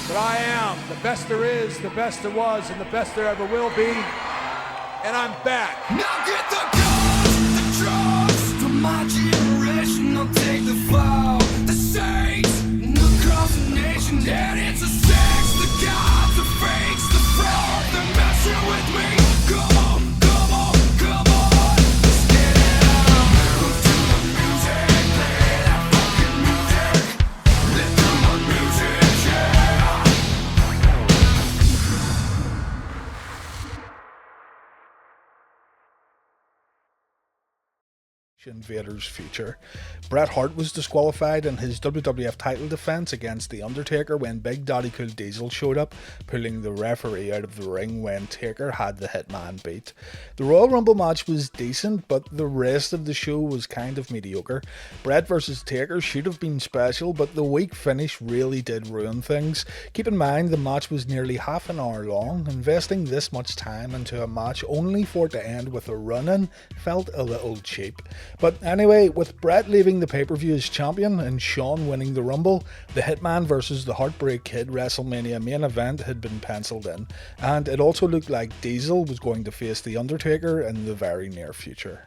that I am the best there is, the best there was, and the best there ever will be. And I'm back. Now get the guns, the drugs from my generation. I'll take the fall, the saints, and across the nation. And it's a sex, the gods, the fakes, the fraud. They're messing with me. Come on, come on, come on. Let's get it on. Move to the music, play that fucking music. Let the music, yeah. Vader's future. Bret Hart was disqualified in his WWF title defense against The Undertaker when Big Daddy Cool Diesel showed up, pulling the referee out of the ring when Taker had the Hitman beat. The Royal Rumble match was decent, but the rest of the show was kind of mediocre. Bret vs Taker should have been special, but the weak finish really did ruin things. Keep in mind the match was nearly half an hour long. Investing this much time into a match only for it to end with a run-in felt a little cheap. But anyway, with Bret leaving the pay-per-view as champion and Shawn winning the Rumble, the Hitman vs the Heartbreak Kid WrestleMania main event had been penciled in, and it also looked like Diesel was going to face The Undertaker in the very near future.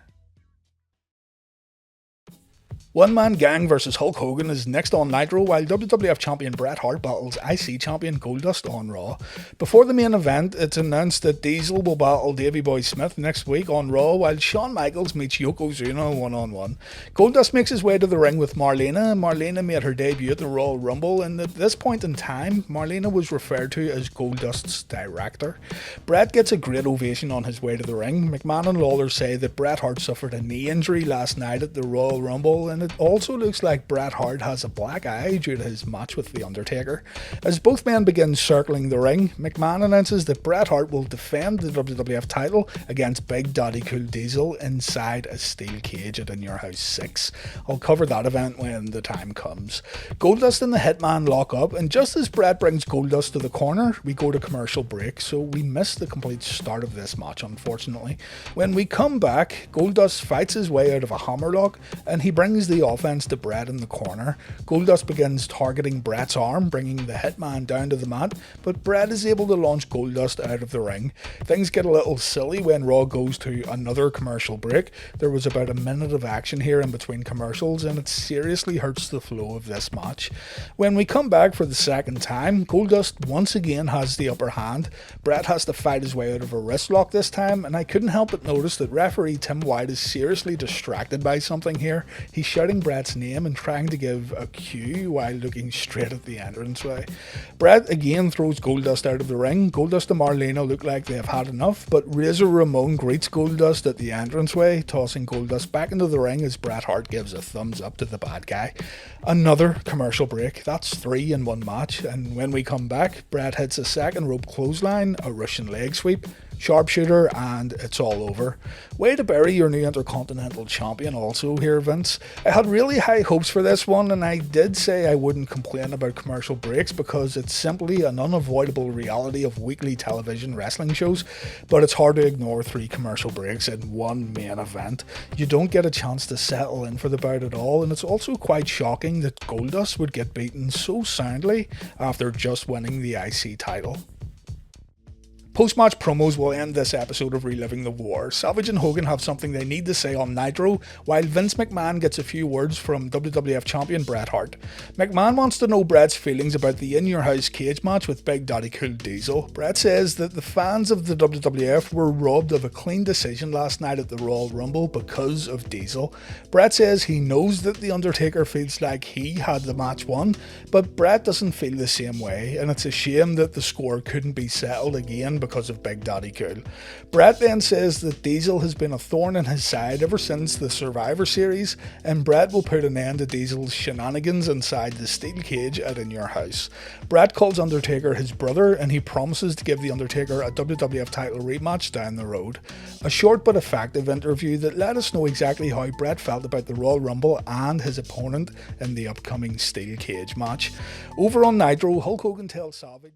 One Man Gang vs Hulk Hogan is next on Nitro, while WWF Champion Bret Hart battles IC Champion Goldust on Raw. Before the main event, it's announced that Diesel will battle Davey Boy Smith next week on Raw, while Shawn Michaels meets Yokozuna one-on-one. Goldust makes his way to the ring with Marlena. Marlena made her debut at the Royal Rumble, and at this point in time, Marlena was referred to as Goldust's director. Bret gets a great ovation on his way to the ring. McMahon and Lawler say that Bret Hart suffered a knee injury last night at the Royal Rumble, and it also looks like Bret Hart has a black eye due to his match with The Undertaker. As both men begin circling the ring, McMahon announces that Bret Hart will defend the WWF title against Big Daddy Cool Diesel inside a steel cage at In Your House 6. I'll cover that event when the time comes. Goldust and the Hitman lock up, and just as Bret brings Goldust to the corner, we go to commercial break, so we miss the complete start of this match, unfortunately. When we come back, Goldust fights his way out of a hammerlock, and he brings the offense to Bret in the corner. Goldust begins targeting Bret's arm, bringing the Hitman down to the mat, but Bret is able to launch Goldust out of the ring. Things get a little silly when Raw goes to another commercial break. There was about a minute of action here in between commercials, and it seriously hurts the flow of this match. When we come back for the second time, Goldust once again has the upper hand. Bret has to fight his way out of a wrist lock this time, and I couldn't help but notice that referee Tim White is seriously distracted by something here. He's shouting Bret's name and trying to give a cue while looking straight at the entranceway. Bret again throws Goldust out of the ring. Goldust and Marlena look like they have had enough, but Razor Ramon greets Goldust at the entranceway, tossing Goldust back into the ring as Bret Hart gives a thumbs up to the bad guy. Another commercial break. That's 3 in one match, and when we come back, Bret hits a second rope clothesline, a Russian leg sweep, sharpshooter, and it's all over. Way to bury your new Intercontinental Champion also here, Vince. I had really high hopes for this one, and I did say I wouldn't complain about commercial breaks because it's simply an unavoidable reality of weekly television wrestling shows, but it's hard to ignore 3 commercial breaks in one main event. You don't get a chance to settle in for the bout at all, and it's also quite shocking that Goldust would get beaten so soundly after just winning the IC title. Post-match promos will end this episode of Reliving the War. Savage and Hogan have something they need to say on Nitro, while Vince McMahon gets a few words from WWF Champion Bret Hart. McMahon wants to know Bret's feelings about the In Your House cage match with Big Daddy Cool Diesel. Bret says that the fans of the WWF were robbed of a clean decision last night at the Royal Rumble because of Diesel. Bret says he knows that The Undertaker feels like he had the match won, but Bret doesn't feel the same way, and it's a shame that the score couldn't be settled again because of Big Daddy Cool. Bret then says that Diesel has been a thorn in his side ever since the Survivor Series, and Bret will put an end to Diesel's shenanigans inside the steel cage at In Your House. Bret calls Undertaker his brother, and he promises to give The Undertaker a WWF title rematch down the road. A short but effective interview that let us know exactly how Bret felt about the Royal Rumble and his opponent in the upcoming steel cage match. Over on Nitro, Hulk Hogan tells Savage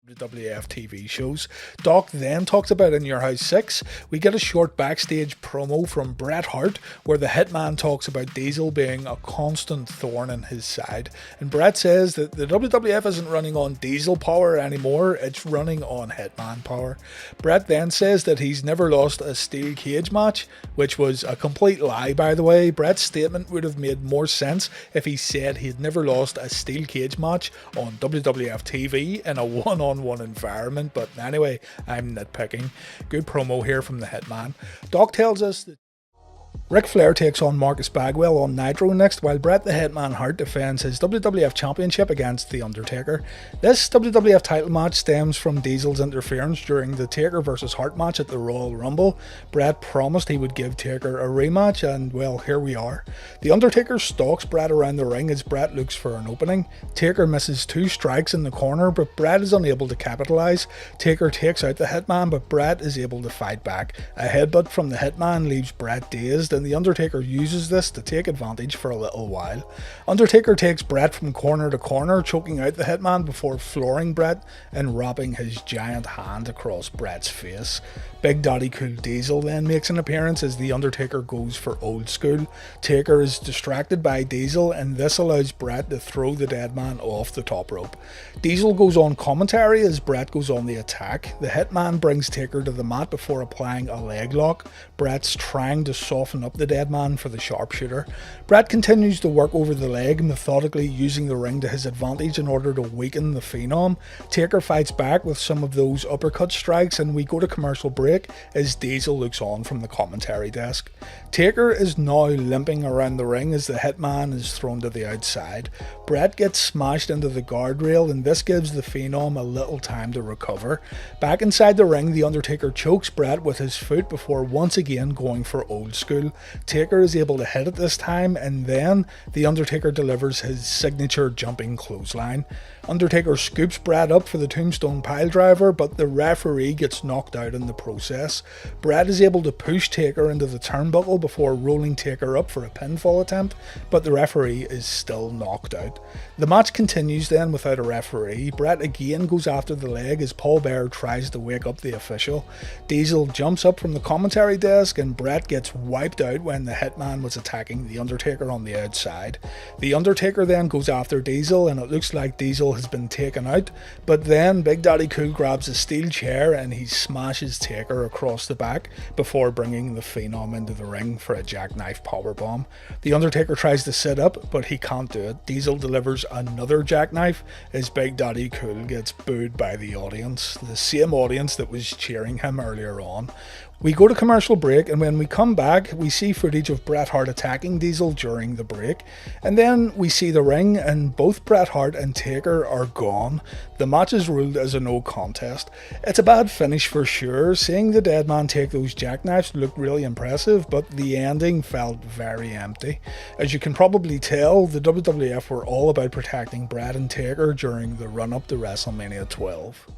WWF TV shows. Doc then talks about In Your House 6. We get a short backstage promo from Bret Hart where the Hitman talks about Diesel being a constant thorn in his side. And Bret says that the WWF isn't running on Diesel power anymore, it's running on Hitman power. Bret then says that he's never lost a steel cage match, which was a complete lie, by the way. Bret's statement would have made more sense if he said he'd never lost a steel cage match on WWF TV in a one-on-one environment, but anyway, I'm nitpicking. Good promo here from the Hitman. Doc tells us that Ric Flair takes on Marcus Bagwell on Nitro next, while Bret the Hitman Hart defends his WWF Championship against The Undertaker. This WWF title match stems from Diesel's interference during the Taker vs Hart match at the Royal Rumble. Bret promised he would give Taker a rematch, and well, here we are. The Undertaker stalks Bret around the ring as Bret looks for an opening. Taker misses 2 strikes in the corner, but Bret is unable to capitalise. Taker takes out the Hitman, but Bret is able to fight back. A headbutt from the Hitman leaves Bret dazed, and the Undertaker uses this to take advantage for a little while. Undertaker takes Bret from corner to corner, choking out the Hitman before flooring Bret and wrapping his giant hand across Bret's face. Big Daddy Cool Diesel then makes an appearance as the Undertaker goes for old school. Taker is distracted by Diesel, and this allows Bret to throw the dead man off the top rope. Diesel goes on commentary as Bret goes on the attack. The Hitman brings Taker to the mat before applying a leg lock. Bret's trying to soften up the dead man for the sharpshooter. Bret continues to work over the leg, methodically using the ring to his advantage in order to weaken the Phenom. Taker fights back with some of those uppercut strikes, and we go to commercial break as Diesel looks on from the commentary desk. Taker is now limping around the ring as the Hitman is thrown to the outside. Bret gets smashed into the guardrail, and this gives the Phenom a little time to recover. Back inside the ring, the Undertaker chokes Bret with his foot before once again going for old school. Taker is able to hit it this time, and then the Undertaker delivers his signature jumping clothesline. Undertaker scoops Bret up for the Tombstone Piledriver, but the referee gets knocked out in the process. Bret is able to push Taker into the turnbuckle before rolling Taker up for a pinfall attempt, but the referee is still knocked out. The match continues then without a referee. Bret again goes after the leg as Paul Bearer tries to wake up the official. Diesel jumps up from the commentary desk, and Bret gets wiped out when the Hitman was attacking the Undertaker on the outside. The Undertaker then goes after Diesel, and it looks like Diesel has been taken out, but then Big Daddy Cool grabs a steel chair and he smashes Taker across the back before bringing the Phenom into the ring for a jackknife powerbomb. The Undertaker tries to sit up, but he can't do it. Diesel delivers another jackknife as Big Daddy Cool gets booed by the audience, the same audience that was cheering him earlier on. We go to commercial break, and when we come back, we see footage of Bret Hart attacking Diesel during the break, and then we see the ring, and both Bret Hart and Taker are gone. The match is ruled as a no contest. It's a bad finish for sure. Seeing the dead man take those jackknives looked really impressive, but the ending felt very empty. As you can probably tell, the WWF were all about protecting Bret and Taker during the run-up to WrestleMania XII.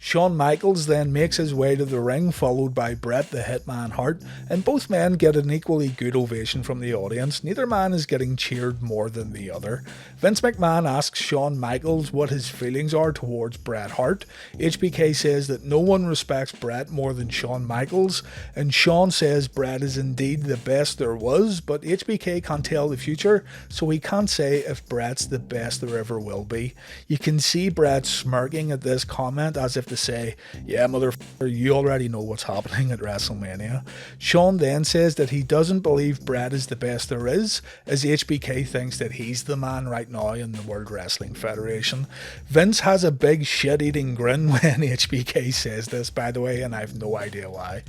Shawn Michaels then makes his way to the ring, followed by Bret the Hitman Hart, and both men get an equally good ovation from the audience. Neither man is getting cheered more than the other. Vince McMahon asks Shawn Michaels what his feelings are towards Bret Hart. HBK says that no one respects Bret more than Shawn Michaels, and Shawn says Bret is indeed the best there was, but HBK can't tell the future, so he can't say if Bret's the best there ever will be. You can see Bret smirking at this comment as if to say, yeah, motherfucker, you already know what's happening at WrestleMania. Shawn then says that he doesn't believe Bret is the best there is, as HBK thinks that he's the man right now in the World Wrestling Federation. Vince has a big shit-eating grin when HBK says this, by the way, and I have no idea why.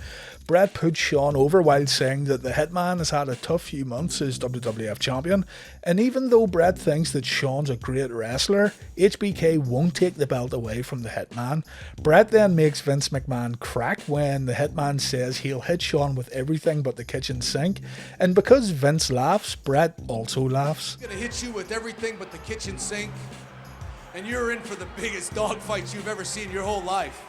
Bret puts Shawn over while saying that the Hitman has had a tough few months as WWF Champion, and even though Bret thinks that Shawn's a great wrestler, HBK won't take the belt away from the Hitman. Bret then makes Vince McMahon crack when the Hitman says he'll hit Shawn with everything but the kitchen sink, and because Vince laughs, Bret also laughs. I'm gonna hit you with everything but the kitchen sink, and you're in for the biggest dog fight you've ever seen your whole life.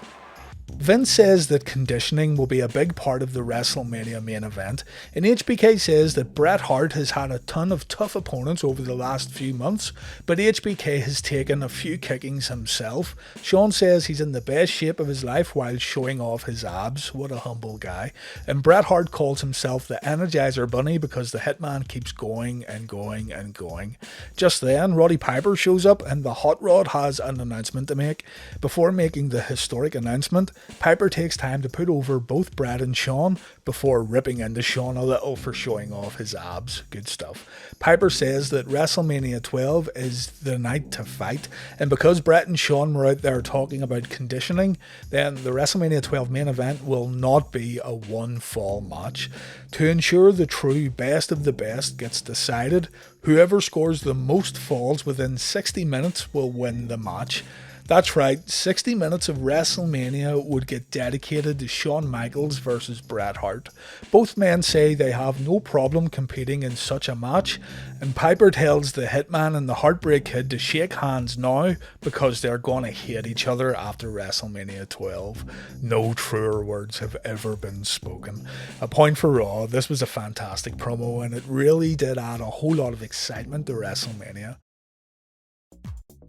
Vince says that conditioning will be a big part of the WrestleMania main event, and HBK says that Bret Hart has had a ton of tough opponents over the last few months, but HBK has taken a few kickings himself. Shawn says he's in the best shape of his life while showing off his abs. What a humble guy. And Bret Hart calls himself the Energizer Bunny because the Hitman keeps going and going and going. Just then, Roddy Piper shows up and the Hot Rod has an announcement to make. Before making the historic announcement, Piper takes time to put over both Bret and Shawn before ripping into Shawn a little for showing off his abs. Good stuff. Piper says that WrestleMania 12 is the night to fight, and because Bret and Shawn were out there talking about conditioning, then the WrestleMania 12 main event will not be a one-fall match. To ensure the true best of the best gets decided, whoever scores the most falls within 60 minutes will win the match. That's right, 60 minutes of WrestleMania would get dedicated to Shawn Michaels versus Bret Hart. Both men say they have no problem competing in such a match, and Piper tells the Hitman and the Heartbreak Kid to shake hands now because they're going to hate each other after WrestleMania 12. No truer words have ever been spoken. A point for Raw, this was a fantastic promo and it really did add a whole lot of excitement to WrestleMania.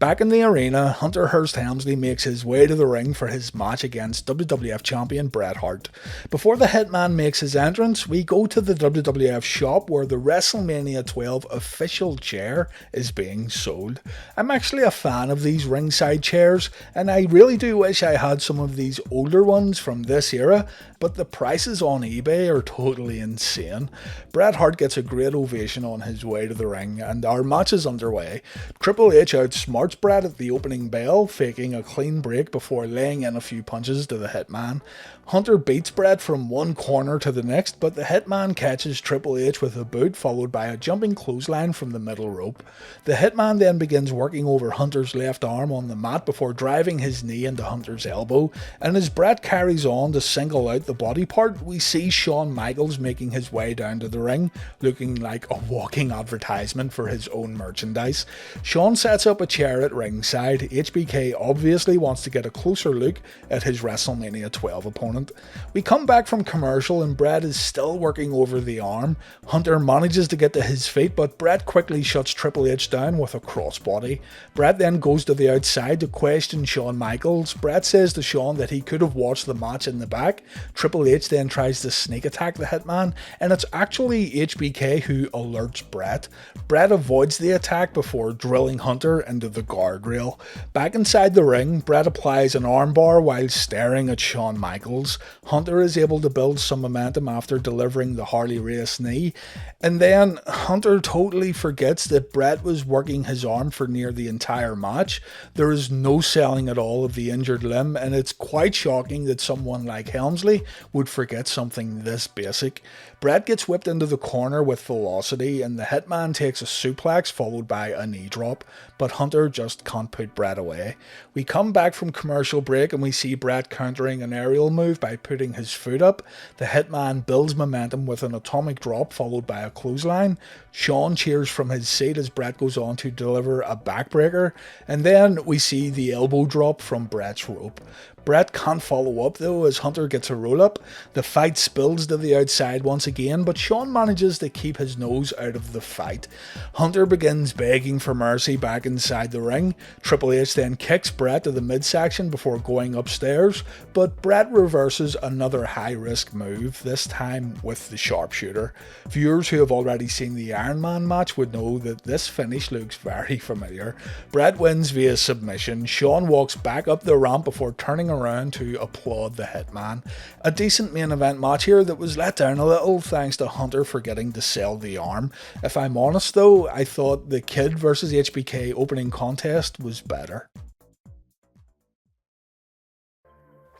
Back in the arena, Hunter Hearst Helmsley makes his way to the ring for his match against WWF Champion Bret Hart. Before the Hitman makes his entrance, we go to the WWF shop where the WrestleMania 12 official chair is being sold. I'm actually a fan of these ringside chairs, and I really do wish I had some of these older ones from this era, but the prices on eBay are totally insane. Bret Hart gets a great ovation on his way to the ring, and our match is underway. Triple H outsmarts Bret at the opening bell, faking a clean break before laying in a few punches to the Hitman. Hunter beats Bret from one corner to the next, but the Hitman catches Triple H with a boot followed by a jumping clothesline from the middle rope. The Hitman then begins working over Hunter's left arm on the mat before driving his knee into Hunter's elbow, and as Bret carries on to single out the body part, we see Shawn Michaels making his way down to the ring, looking like a walking advertisement for his own merchandise. Shawn sets up a chair at ringside. HBK obviously wants to get a closer look at his WrestleMania 12 opponent. We come back from commercial and Bret is still working over the arm. Hunter manages to get to his feet, but Bret quickly shuts Triple H down with a crossbody. Bret then goes to the outside to question Shawn Michaels. Bret says to Shawn that he could have watched the match in the back. Triple H then tries to sneak attack the Hitman, and it's actually HBK who alerts Bret. Bret avoids the attack before drilling Hunter into the guardrail. Back inside the ring, Bret applies an armbar while staring at Shawn Michaels. Hunter is able to build some momentum after delivering the Harley Race knee, and then Hunter totally forgets that Bret was working his arm for near the entire match. There is no selling at all of the injured limb, and it's quite shocking that someone like Helmsley would forget something this basic. Bret gets whipped into the corner with velocity, and the Hitman takes a suplex followed by a knee drop, but Hunter just can't put Bret away. We come back from commercial break and we see Bret countering an aerial move by putting his foot up. The Hitman builds momentum with an atomic drop followed by a clothesline. Shawn cheers from his seat as Bret goes on to deliver a backbreaker, and then we see the elbow drop from Bret's rope. Bret can't follow up though as Hunter gets a roll up. The fight spills to the outside once again, but Shawn manages to keep his nose out of the fight. Hunter begins begging for mercy back inside the ring. Triple H then kicks Bret to the midsection before going upstairs, but Bret reverses another high risk move, this time with the sharpshooter. Viewers who have already seen the Iron Man match would know that this finish looks very familiar. Bret wins via submission. Shawn walks back up the ramp before turning around to applaud the Hitman. A decent main event match here that was let down a little thanks to Hunter forgetting to sell the arm. If I'm honest though, I thought the Kid vs HBK opening contest was better.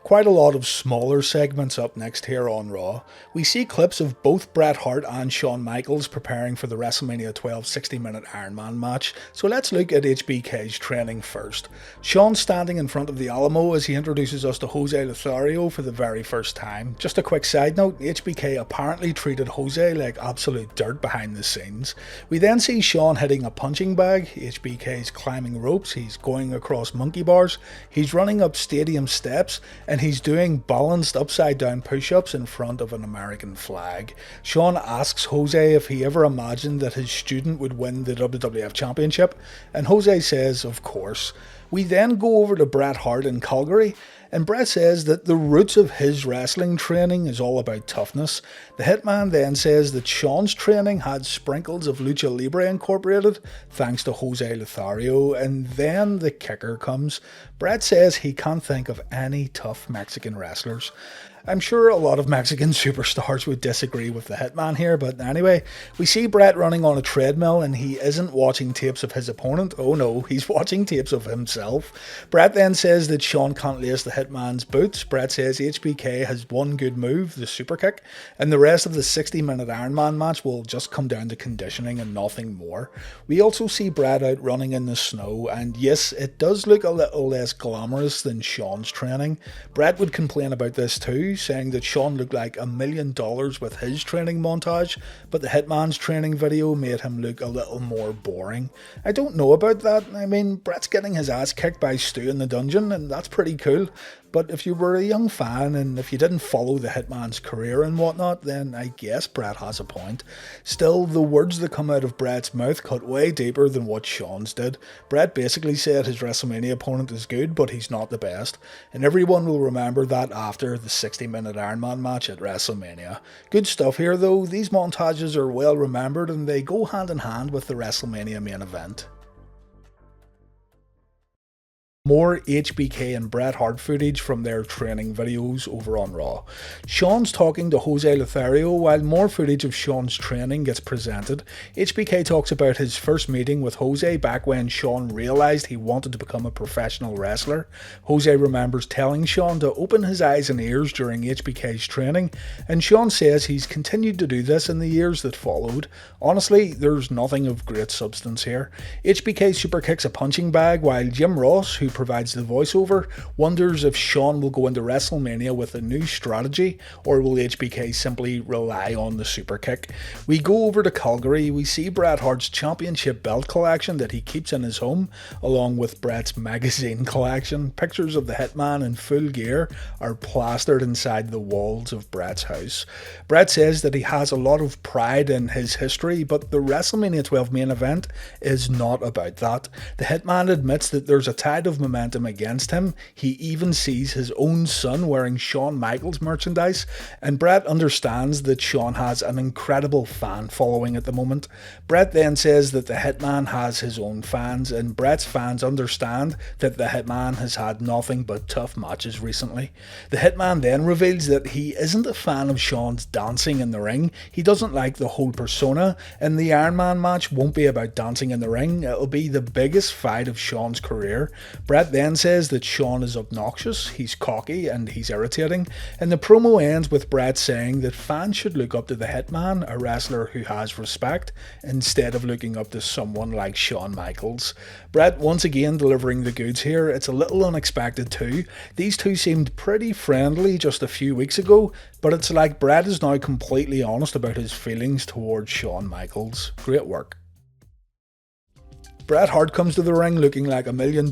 Quite a lot of smaller segments up next here on Raw. We see clips of both Bret Hart and Shawn Michaels preparing for the WrestleMania 12 60-minute Iron Man match, so let's look at HBK's training first. Shawn's standing in front of the Alamo as he introduces us to Jose Lothario for the very first time. Just a quick side note, HBK apparently treated Jose like absolute dirt behind the scenes. We then see Shawn hitting a punching bag, HBK's climbing ropes, he's going across monkey bars, he's running up stadium steps, and he's doing balanced upside down push-ups in front of an American flag. Shawn asks Jose if he ever imagined that his student would win the WWF Championship, and Jose says of course. We then go over to Bret Hart in Calgary, and Bret says that the roots of his wrestling training is all about toughness. The Hitman then says that Shawn's training had sprinkles of Lucha Libre incorporated, thanks to Jose Lothario, and then the kicker comes. Bret says he can't think of any tough Mexican wrestlers. I'm sure a lot of Mexican superstars would disagree with the Hitman here, but anyway, we see Bret running on a treadmill and he isn't watching tapes of his opponent. Oh no, he's watching tapes of himself. Bret then says that Shawn can't lace the Hitman's boots. Bret says HBK has one good move, the super kick, and the rest of the 60-minute Iron Man match will just come down to conditioning and nothing more. We also see Bret out running in the snow, and yes, it does look a little less glamorous than Shawn's training. Bret would complain about this too, saying that Shawn looked like $1 million with his training montage, but the Hitman's training video made him look a little more boring. I don't know about that. I mean, Bret's getting his ass kicked by Stu in the dungeon, and that's pretty cool. But if you were a young fan and if you didn't follow the Hitman's career and whatnot, then I guess Bret has a point. Still, the words that come out of Bret's mouth cut way deeper than what Shawn's did. Bret basically said his WrestleMania opponent is good, but he's not the best. And everyone will remember that after the 60-minute Iron Man match at WrestleMania. Good stuff here though. These montages are well remembered and they go hand in hand with the WrestleMania main event. More HBK and Bret Hart footage from their training videos over on Raw. Shawn's talking to Jose Lothario while more footage of Shawn's training gets presented. HBK talks about his first meeting with Jose back when Shawn realised he wanted to become a professional wrestler. Jose remembers telling Shawn to open his eyes and ears during HBK's training, and Shawn says he's continued to do this in the years that followed. Honestly, there's nothing of great substance here. HBK super kicks a punching bag while Jim Ross, who provides the voiceover, wonders if Shawn will go into WrestleMania with a new strategy, or will HBK simply rely on the super kick. We go over to Calgary. We see Bret Hart's championship belt collection that he keeps in his home, along with Bret's magazine collection. Pictures of the Hitman in full gear are plastered inside the walls of Bret's house. Bret says that he has a lot of pride in his history, but the WrestleMania XII main event is not about that. The Hitman admits that there's a tide of momentum against him. He even sees his own son wearing Shawn Michaels merchandise, and Bret understands that Shawn has an incredible fan following at the moment. Bret then says that the Hitman has his own fans, and Bret's fans understand that the Hitman has had nothing but tough matches recently. The Hitman then reveals that he isn't a fan of Shawn's dancing in the ring. He doesn't like the whole persona, and the Iron Man match won't be about dancing in the ring. It'll be the biggest fight of Shawn's career. Bret then says that Shawn is obnoxious, he's cocky, and he's irritating, and the promo ends with Bret saying that fans should look up to the Hitman, a wrestler who has respect, instead of looking up to someone like Shawn Michaels. Bret once again delivering the goods here. It's a little unexpected too. These two seemed pretty friendly just a few weeks ago, but it's like Bret is now completely honest about his feelings towards Shawn Michaels. Great work. Bret Hart comes to the ring looking like $1 million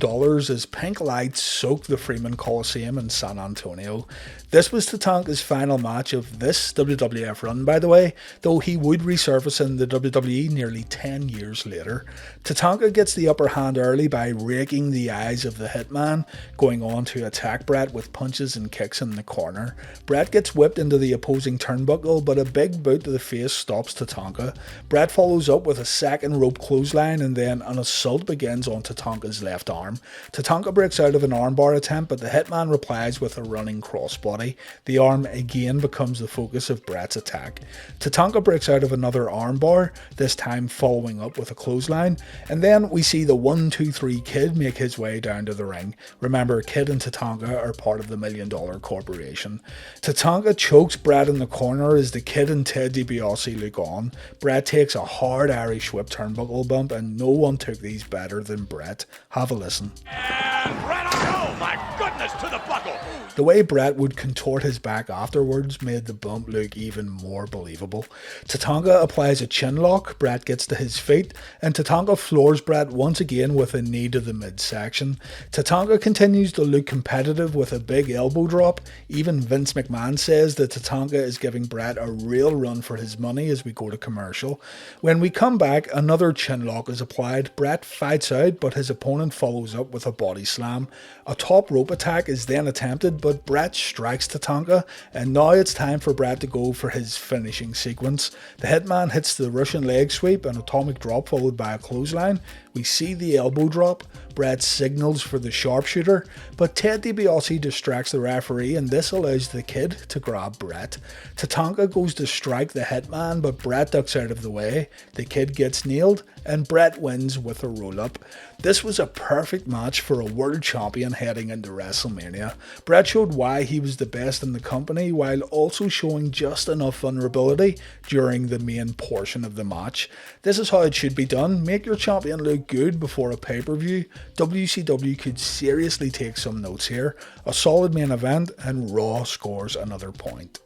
as pink lights soak the Freeman Coliseum in San Antonio. This was Tatanka's final match of this WWF run, by the way, though he would resurface in the WWE nearly 10 years later. Tatanka gets the upper hand early by raking the eyes of the Hitman, going on to attack Bret with punches and kicks in the corner. Bret gets whipped into the opposing turnbuckle, but a big boot to the face stops Tatanka. Bret follows up with a second rope clothesline, and then an assault begins on Tatanka's left arm. Tatanka breaks out of an armbar attempt, but the Hitman replies with a running crossbody. The arm again becomes the focus of Bret's attack. Tatanka breaks out of another armbar, this time following up with a clothesline, and then we see the 1-2-3 Kid make his way down to the ring. Remember, Kid and Tatanka are part of the $1 Million Corporation. Tatanka chokes Bret in the corner as the Kid and Ted DiBiase look on. Bret takes a hard Irish whip turnbuckle bump, and no one took these better than Bret. Have a listen. And Bret Hart, oh my goodness, to the buckle. The way Bret would contort his back afterwards made the bump look even more believable. Tatanka applies a chin lock, Bret gets to his feet, and Tatanka floors Bret once again with a knee to the midsection. Tatanka continues to look competitive with a big elbow drop. Even Vince McMahon says that Tatanka is giving Bret a real run for his money as we go to commercial. When we come back, another chin lock is applied. Bret fights out, but his opponent follows up with a body slam. A top rope attack is then attempted, but Bret strikes Tatanka, and now it's time for Bret to go for his finishing sequence. The Hitman hits the Russian leg sweep, an atomic drop followed by a clothesline. We see the elbow drop. Bret signals for the sharpshooter, but Ted DiBiase distracts the referee, and this allows the Kid to grab Bret. Tatanka goes to strike the Hitman, but Bret ducks out of the way. The Kid gets nailed, and Bret wins with a roll-up. This was a perfect match for a world champion heading into WrestleMania. Bret showed why he was the best in the company, while also showing just enough vulnerability during the main portion of the match. This is how it should be done. Make your champion look good before a pay-per-view. WCW could seriously take some notes here. A solid main event, and Raw scores another point.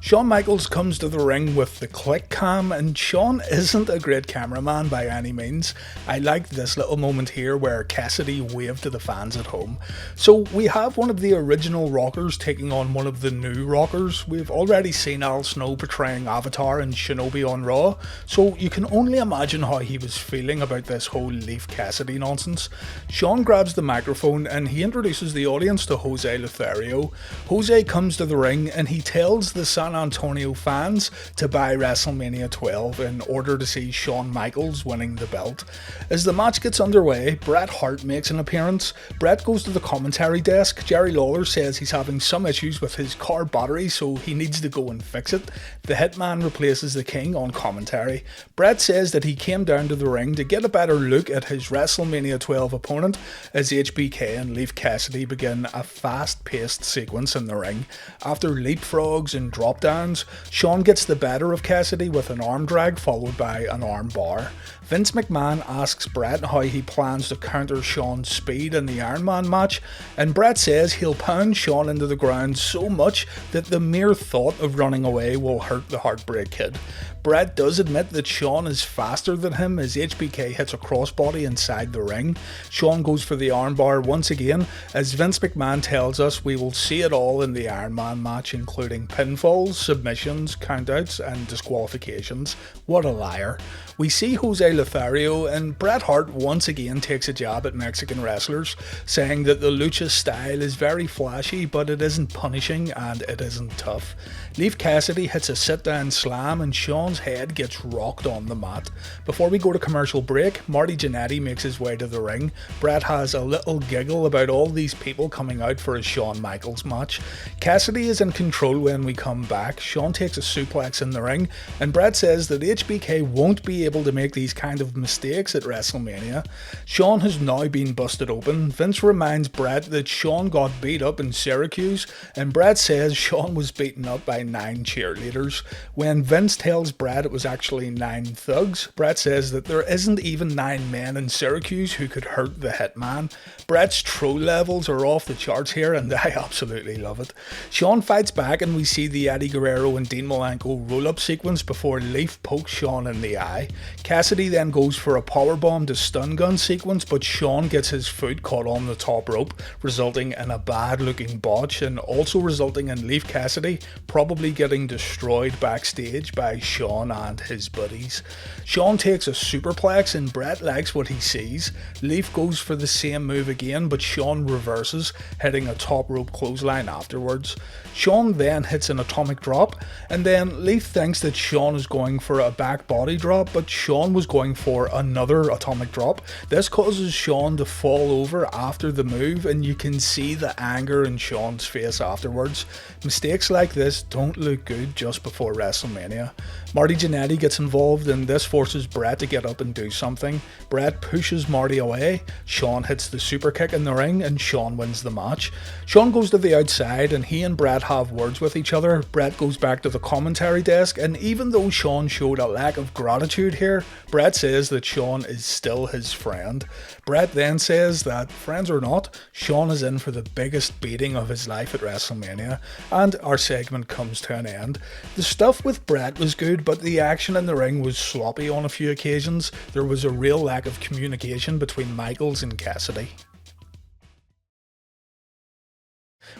Shawn Michaels comes to the ring with the click cam, and Shawn isn't a great cameraman by any means. I like this little moment here where Cassidy waved to the fans at home. So we have one of the original Rockers taking on one of the new Rockers. We've already seen Al Snow portraying Avatar and Shinobi on Raw, so you can only imagine how he was feeling about this whole Leaf Cassidy nonsense. Shawn grabs the microphone and he introduces the audience to Jose Lothario. Jose comes to the ring and he tells the San Antonio fans to buy WrestleMania XII in order to see Shawn Michaels winning the belt. As the match gets underway, Bret Hart makes an appearance. Bret goes to the commentary desk. Jerry Lawler says he's having some issues with his car battery, so he needs to go and fix it. The Hitman replaces the King on commentary. Bret says that he came down to the ring to get a better look at his WrestleMania XII opponent as HBK and Leaf Cassidy begin a fast-paced sequence in the ring. After leapfrogs and drop downs, Shawn gets the better of Cassidy with an arm drag followed by an arm bar. Vince McMahon asks Bret how he plans to counter Shawn's speed in the Iron Man match, and Bret says he'll pound Shawn into the ground so much that the mere thought of running away will hurt the Heartbreak Kid. Bret does admit that Shawn is faster than him as HBK hits a crossbody inside the ring. Shawn goes for the armbar once again, as Vince McMahon tells us we will see it all in the Iron Man match, including pinfalls, submissions, countouts and disqualifications. What a liar. We see Jose Lothario, and Bret Hart once again takes a jab at Mexican wrestlers, saying that the lucha style is very flashy, but it isn't punishing and it isn't tough. Leaf Cassidy hits a sit-down slam and Shawn's head gets rocked on the mat. Before we go to commercial break, Marty Jannetty makes his way to the ring. Bret has a little giggle about all these people coming out for a Shawn Michaels match. Cassidy is in control when we come back. Shawn takes a suplex in the ring, and Bret says that HBK won't be able to make these kind of mistakes at WrestleMania. Shawn has now been busted open. Vince reminds Bret that Shawn got beat up in Syracuse, and Bret says Shawn was beaten up by 9 cheerleaders. When Vince tells Bret it was actually 9 thugs, Bret says that there isn't even 9 men in Syracuse who could hurt the Hitman. Bret's troll levels are off the charts here, and I absolutely love it. Shawn fights back, and we see the Eddie Guerrero and Dean Malenko roll-up sequence before Leaf pokes Shawn in the eye. Cassidy then goes for a powerbomb to stun gun sequence, but Shawn gets his foot caught on the top rope, resulting in a bad looking botch and also resulting in Leaf Cassidy probably getting destroyed backstage by Shawn and his buddies. Shawn takes a superplex and Bret likes what he sees. Leaf goes for the same move again, but Shawn reverses, hitting a top rope clothesline afterwards. Shawn then hits an atomic drop, and then Leaf thinks that Shawn is going for a back body drop, but Shawn was going for another atomic drop. This causes Shawn to fall over after the move, and you can see the anger in Shawn's face afterwards. Mistakes like this don't look good just before WrestleMania. Marty Jannetty gets involved, and this forces Bret to get up and do something. Bret pushes Marty away. Shawn hits the super kick in the ring, and Shawn wins the match. Shawn goes to the outside, and he and Bret have words with each other. Bret goes back to the commentary desk, and even though Shawn showed a lack of gratitude here, Bret Bret says that Shawn is still his friend. Bret then says that, friends or not, Shawn is in for the biggest beating of his life at WrestleMania, and our segment comes to an end. The stuff with Bret was good, but the action in the ring was sloppy on a few occasions. There was a real lack of communication between Michaels and Cassidy.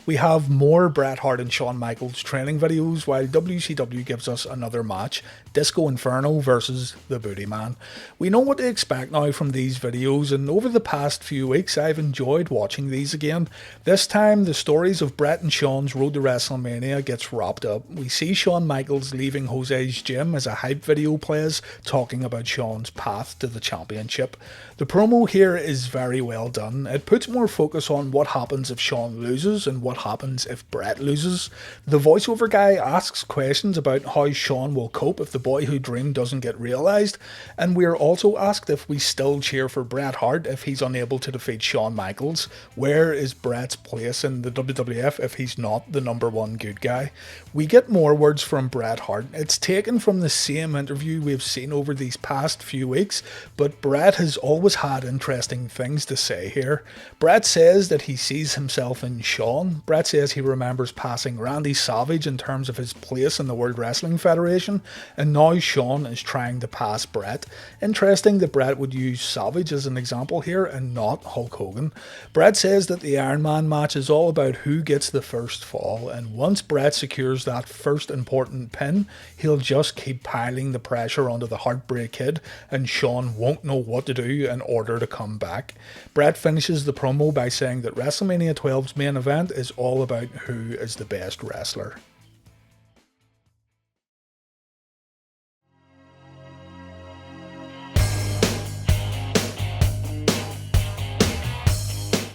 We have more Bret Hart and Shawn Michaels training videos, while WCW gives us another match, Disco Inferno versus the Booty Man. We know what to expect now from these videos, and over the past few weeks I've enjoyed watching these again. This time the stories of Bret and Shawn's road to WrestleMania gets wrapped up. We see Shawn Michaels leaving Jose's gym as a hype video plays, talking about Shawn's path to the championship. The promo here is very well done. It puts more focus on what happens if Shawn loses and what happens if Bret loses. The voiceover guy asks questions about how Shawn will cope if the boy who dreamed doesn't get realised, and we are also asked if we still cheer for Bret Hart if he's unable to defeat Shawn Michaels. Where is Bret's place in the WWF if he's not the number one good guy? We get more words from Bret Hart. It's taken from the same interview we've seen over these past few weeks, but Bret has always had interesting things to say here. Bret says that he sees himself in Shawn. Bret says he remembers passing Randy Savage in terms of his place in the World Wrestling Federation, and now Shawn is trying to pass Bret. Interesting that Bret would use Savage as an example here and not Hulk Hogan. Bret says that the Iron Man match is all about who gets the first fall, and once Bret secures that first important pin, he'll just keep piling the pressure onto the Heartbreak Kid, and Shawn won't know what to do in order to come back. Bret finishes the promo by saying that WrestleMania XII's main event is all about who is the best wrestler.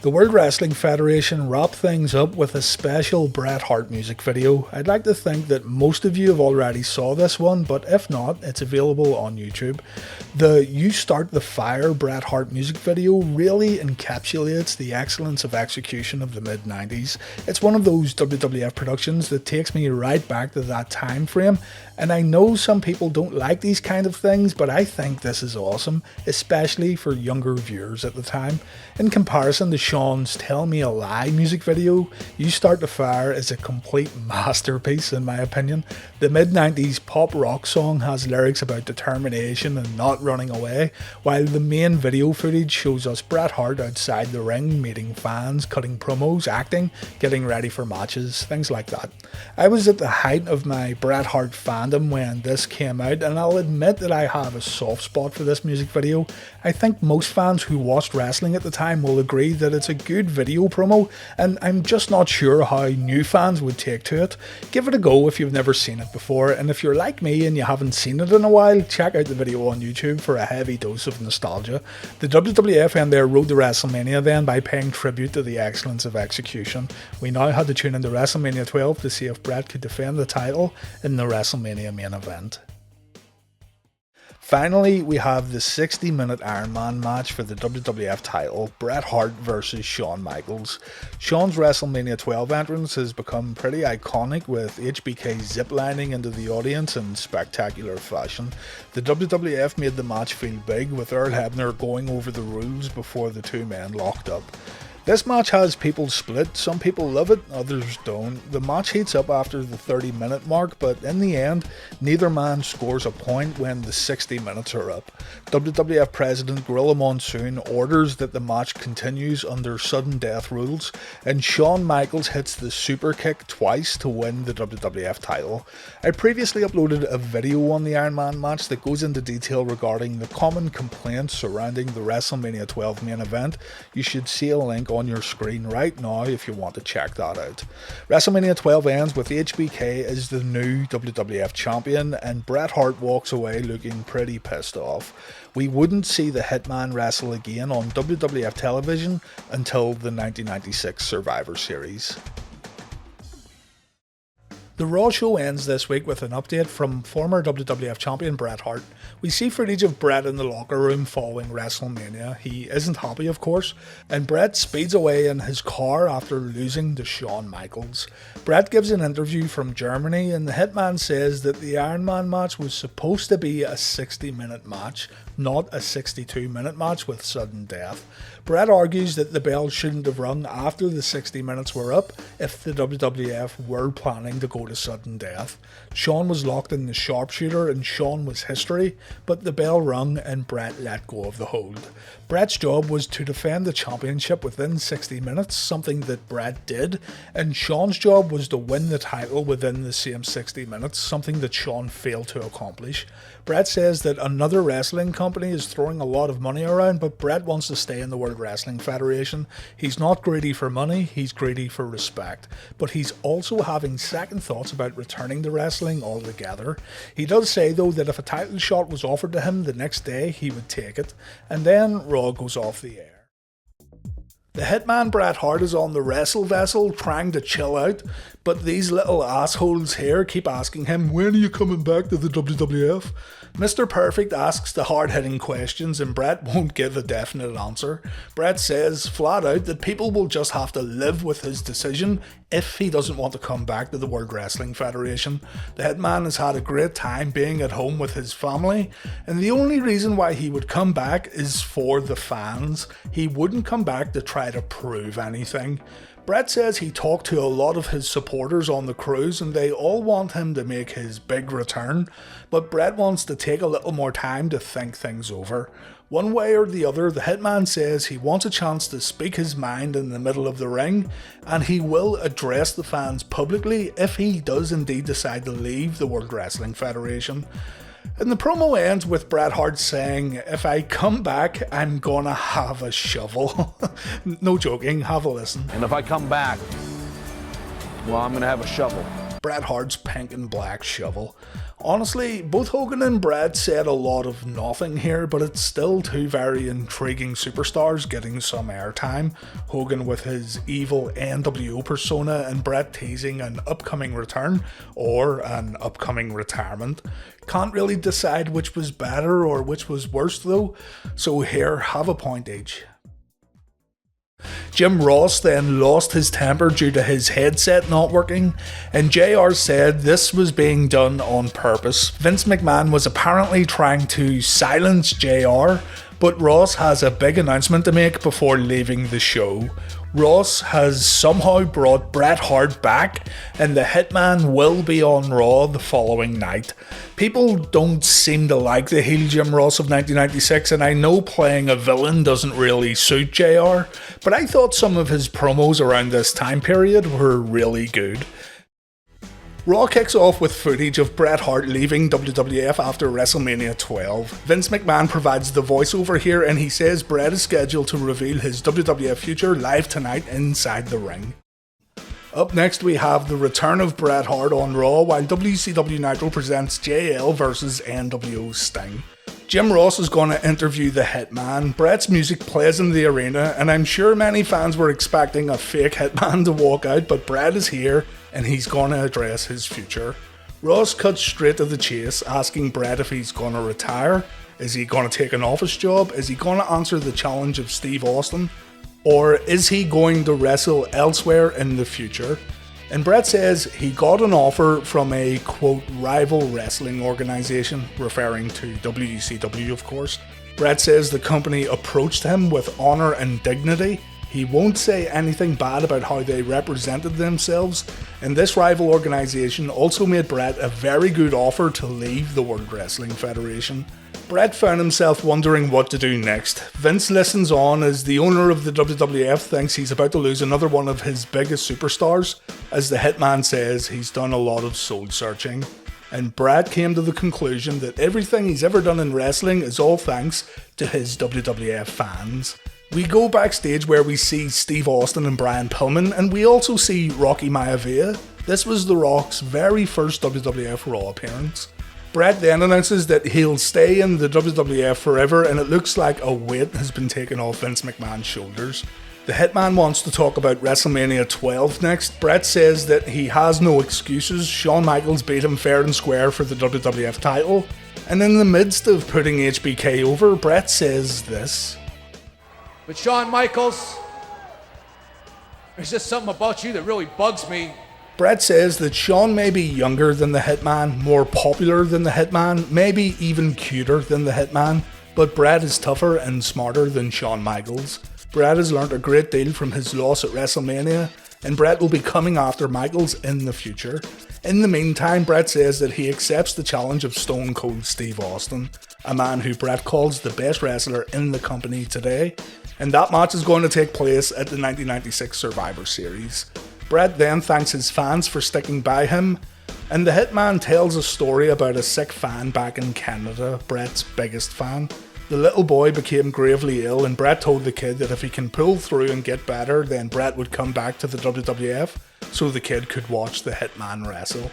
The World Wrestling Federation wrapped things up with a special Bret Hart music video. I'd like to think that most of you have already saw this one, but if not, it's available on YouTube. The You Start the Fire Bret Hart music video really encapsulates the excellence of execution of the mid-90s. It's one of those WWF productions that takes me right back to that time frame, and I know some people don't like these kind of things, but I think this is awesome, especially for younger viewers at the time. In comparison to Shawn's Tell Me a Lie music video, You Start the Fire is a complete masterpiece in my opinion. The mid-90s pop rock song has lyrics about determination and not running away, while the main video footage shows us Bret Hart outside the ring meeting fans, cutting promos, acting, getting ready for matches, things like that. I was at the height of my Bret Hart fandom when this came out, and I'll admit that I have a soft spot for this music video. I think most fans who watched wrestling at the time will agree that it's a good video promo, and I'm just not sure how new fans would take to it. Give it a go if you've never seen it before, and if you're like me and you haven't seen it in a while, check out the video on YouTube for a heavy dose of nostalgia. The WWF end their road to WrestleMania then by paying tribute to the excellence of execution. We now had to tune into WrestleMania 12 to see if Bret could defend the title in the WrestleMania main event. Finally, we have the 60-minute Iron Man match for the WWF title, Bret Hart versus Shawn Michaels. Shawn's WrestleMania 12 entrance has become pretty iconic, with HBK ziplining into the audience in spectacular fashion. The WWF made the match feel big, with Earl Hebner going over the rules before the two men locked up. This match has people split. Some people love it, others don't. The match heats up after the 30-minute mark, but in the end, neither man scores a point when the 60 minutes are up. WWF President Gorilla Monsoon orders that the match continues under sudden death rules, and Shawn Michaels hits the super kick twice to win the WWF title. I previously uploaded a video on the Iron Man match that goes into detail regarding the common complaints surrounding the WrestleMania 12 main event. You should see a link on your screen right now if you want to check that out. WrestleMania 12 ends with HBK as the new WWF Champion, and Bret Hart walks away looking pretty pissed off. We wouldn't see the Hitman wrestle again on WWF television until the 1996 Survivor Series. The Raw show ends this week with an update from former WWF Champion Bret Hart. We see footage of Bret in the locker room following WrestleMania. He isn't happy, of course, and Bret speeds away in his car after losing to Shawn Michaels. Bret gives an interview from Germany, and the Hitman says that the Iron Man match was supposed to be a 60-minute match, not a 62-minute match with sudden death. Bret argues that the bell shouldn't have rung after the 60 minutes were up if the WWF were planning to go to sudden death. Shawn was locked in the sharpshooter and Shawn was history, but the bell rung and Bret let go of the hold. Bret's job was to defend the championship within 60 minutes, something that Bret did, and Shawn's job was to win the title within the same 60 minutes, something that Shawn failed to accomplish. Bret says that another wrestling company is throwing a lot of money around, but Bret wants to stay in the World Wrestling Federation. He's not greedy for money, he's greedy for respect. But he's also having second thoughts about returning to wrestling altogether. He does say though that if a title shot was offered to him the next day, he would take it. And then Raw goes off the air. The Hitman Bret Hart is on the wrestle vessel trying to chill out, but these little assholes here keep asking him, when are you coming back to the WWF? Mr. Perfect asks the hard-hitting questions and Bret won't give a definite answer. Bret says flat out that people will just have to live with his decision if he doesn't want to come back to the World Wrestling Federation. The Hitman has had a great time being at home with his family, and the only reason why he would come back is for the fans. He wouldn't come back to try to prove anything. Bret says he talked to a lot of his supporters on the cruise and they all want him to make his big return, but Bret wants to take a little more time to think things over. One way or the other, the Hitman says he wants a chance to speak his mind in the middle of the ring, and he will address the fans publicly if he does indeed decide to leave the World Wrestling Federation. And the promo ends with Bret Hart saying, if I come back, I'm gonna have a shovel. No joking, have a listen. And if I come back, well, I'm gonna have a shovel. Bret Hart's pink and black shovel. Honestly, both Hogan and Bret said a lot of nothing here, but it's still two very intriguing superstars getting some airtime. Hogan with his evil NWO persona and Bret teasing an upcoming return or an upcoming retirement. Can't really decide which was better or which was worse though, so here, have a point each. Jim Ross then lost his temper due to his headset not working, and JR said this was being done on purpose. Vince McMahon was apparently trying to silence JR, but Ross has a big announcement to make before leaving the show. Ross has somehow brought Bret Hart back, and the Hitman will be on Raw the following night. People don't seem to like the heel Jim Ross of 1996, and I know playing a villain doesn't really suit JR, but I thought some of his promos around this time period were really good. Raw kicks off with footage of Bret Hart leaving WWF after WrestleMania XII. Vince McMahon provides the voiceover here and he says Bret is scheduled to reveal his WWF future live tonight inside the ring. Up next we have the return of Bret Hart on Raw while WCW Nitro presents JL vs NWO Sting. Jim Ross is going to interview the Hitman. Bret's music plays in the arena and I'm sure many fans were expecting a fake Hitman to walk out, but Bret is here and he's going to address his future. Ross cuts straight to the chase, asking Bret if he's going to retire. Is he going to take an office job? Is he going to answer the challenge of Steve Austin? Or is he going to wrestle elsewhere in the future? And Bret says he got an offer from a, quote, rival wrestling organisation, referring to WCW of course. Bret says the company approached him with honour and dignity. He won't say anything bad about how they represented themselves, and this rival organisation also made Bret a very good offer to leave the World Wrestling Federation. Bret found himself wondering what to do next. Vince listens on as the owner of the WWF thinks he's about to lose another one of his biggest superstars, as the Hitman says he's done a lot of soul searching. And Bret came to the conclusion that everything he's ever done in wrestling is all thanks to his WWF fans. We go backstage where we see Steve Austin and Brian Pillman, and we also see Rocky Maivia. This was The Rock's very first WWF Raw appearance. Bret then announces that he'll stay in the WWF forever, and it looks like a weight has been taken off Vince McMahon's shoulders. The Hitman wants to talk about WrestleMania XII next. Bret says that he has no excuses. Shawn Michaels beat him fair and square for the WWF title. And in the midst of putting HBK over, Bret says this. But Shawn Michaels, there's just something about you that really bugs me. Bret says that Shawn may be younger than the Hitman, more popular than the Hitman, maybe even cuter than the Hitman, but Bret is tougher and smarter than Shawn Michaels. Bret has learnt a great deal from his loss at WrestleMania, and Bret will be coming after Michaels in the future. In the meantime, Bret says that he accepts the challenge of Stone Cold Steve Austin, a man who Bret calls the best wrestler in the company today, and that match is going to take place at the 1996 Survivor Series. Bret then thanks his fans for sticking by him, and the Hitman tells a story about a sick fan back in Canada, Bret's biggest fan. The little boy became gravely ill, and Bret told the kid that if he can pull through and get better, then Bret would come back to the WWF so the kid could watch the Hitman wrestle.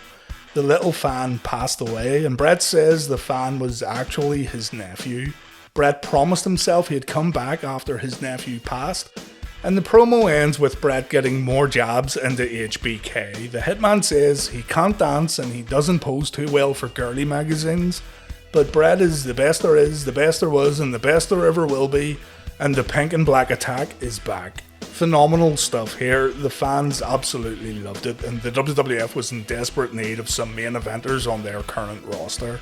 The little fan passed away, and Bret says the fan was actually his nephew. Bret promised himself he'd come back after his nephew passed, and the promo ends with Bret getting more jabs into HBK. The Hitman says he can't dance and he doesn't pose too well for girly magazines, but Bret is the best there is, the best there was, and the best there ever will be, and the pink and black attack is back. Phenomenal stuff here. The fans absolutely loved it, and the WWF was in desperate need of some main eventers on their current roster.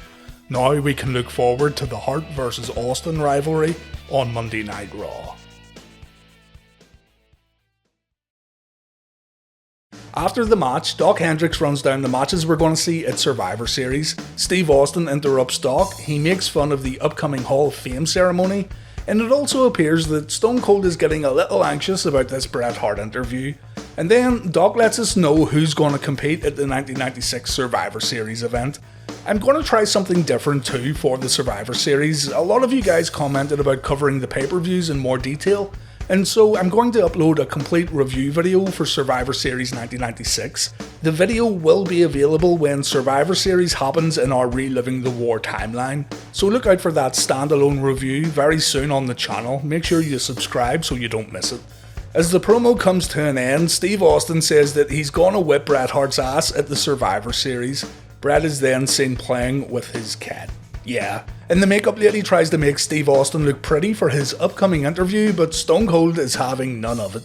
Now we can look forward to the Hart vs Austin rivalry on Monday Night Raw. After the match, Doc Hendrix runs down the matches we're going to see at Survivor Series. Steve Austin interrupts Doc, he makes fun of the upcoming Hall of Fame ceremony, and it also appears that Stone Cold is getting a little anxious about this Bret Hart interview. And then Doc lets us know who's going to compete at the 1996 Survivor Series event. I'm going to try something different too for the Survivor Series. A lot of you guys commented about covering the pay-per-views in more detail, and so I'm going to upload a complete review video for Survivor Series 1996. The video will be available when Survivor Series happens in our Reliving the War timeline, so look out for that standalone review very soon on the channel. Make sure you subscribe so you don't miss it. As the promo comes to an end, Steve Austin says that he's gonna whip Bret Hart's ass at the Survivor Series. Bret is then seen playing with his cat. Yeah, and the makeup lady tries to make Steve Austin look pretty for his upcoming interview, but Stone Cold is having none of it.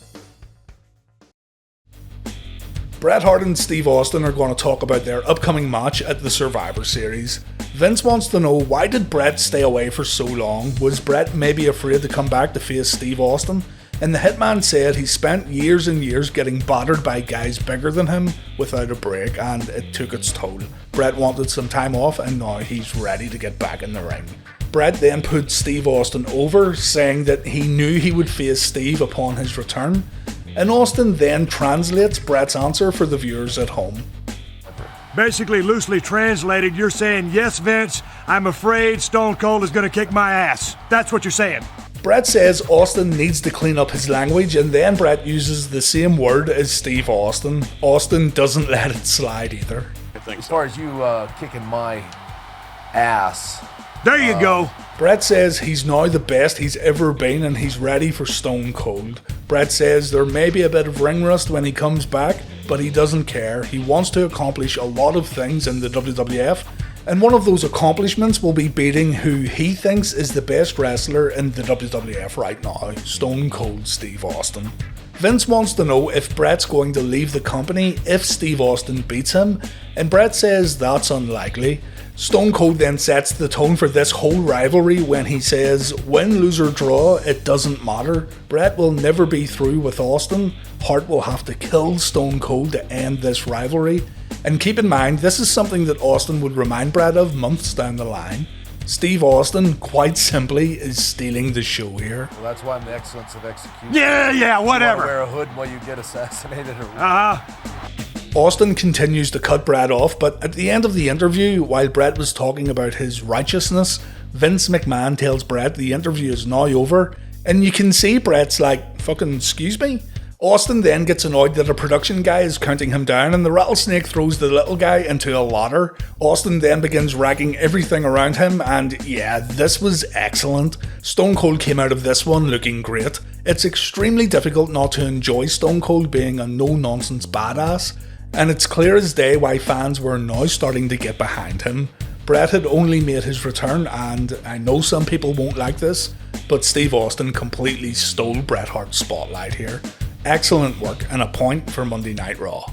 Bret Hart and Steve Austin are going to talk about their upcoming match at the Survivor Series. Vince wants to know, why did Bret stay away for so long? Was Bret maybe afraid to come back to face Steve Austin? And the Hitman said he spent years and years getting battered by guys bigger than him without a break, and it took its toll. Bret wanted some time off, and now he's ready to get back in the ring. Bret then put Steve Austin over, saying that he knew he would face Steve upon his return, and Austin then translates Bret's answer for the viewers at home. Basically, loosely translated, you're saying, yes, Vince, I'm afraid Stone Cold is going to kick my ass. That's what you're saying. Bret says Austin needs to clean up his language, and then Bret uses the same word as Steve Austin. Austin doesn't let it slide either. As far as you kicking my ass. There you go. Bret says he's now the best he's ever been and he's ready for Stone Cold. Bret says there may be a bit of ring rust when he comes back, but he doesn't care. He wants to accomplish a lot of things in the WWF, and one of those accomplishments will be beating who he thinks is the best wrestler in the WWF right now, Stone Cold Steve Austin. Vince wants to know if Bret's going to leave the company if Steve Austin beats him, and Bret says that's unlikely. Stone Cold then sets the tone for this whole rivalry when he says, win, lose or draw, it doesn't matter. Bret will never be through with Austin. Hart will have to kill Stone Cold to end this rivalry. And keep in mind, this is something that Austin would remind Bret of months down the line. Steve Austin, quite simply, is stealing the show here. Well, that's why I'm the excellence of execution. Yeah, whatever. You wear a hood while you get assassinated. Austin continues to cut Bret off, but at the end of the interview, while Bret was talking about his righteousness, Vince McMahon tells Bret the interview is now over, and you can see Bret's like, fucking excuse me? Austin then gets annoyed that a production guy is counting him down, and the rattlesnake throws the little guy into a ladder. Austin then begins ragging everything around him, and yeah, this was excellent. Stone Cold came out of this one looking great. It's extremely difficult not to enjoy Stone Cold being a no-nonsense badass, and it's clear as day why fans were now starting to get behind him. Bret had only made his return, and I know some people won't like this, but Steve Austin completely stole Bret Hart's spotlight here. Excellent work, and a point for Monday Night Raw.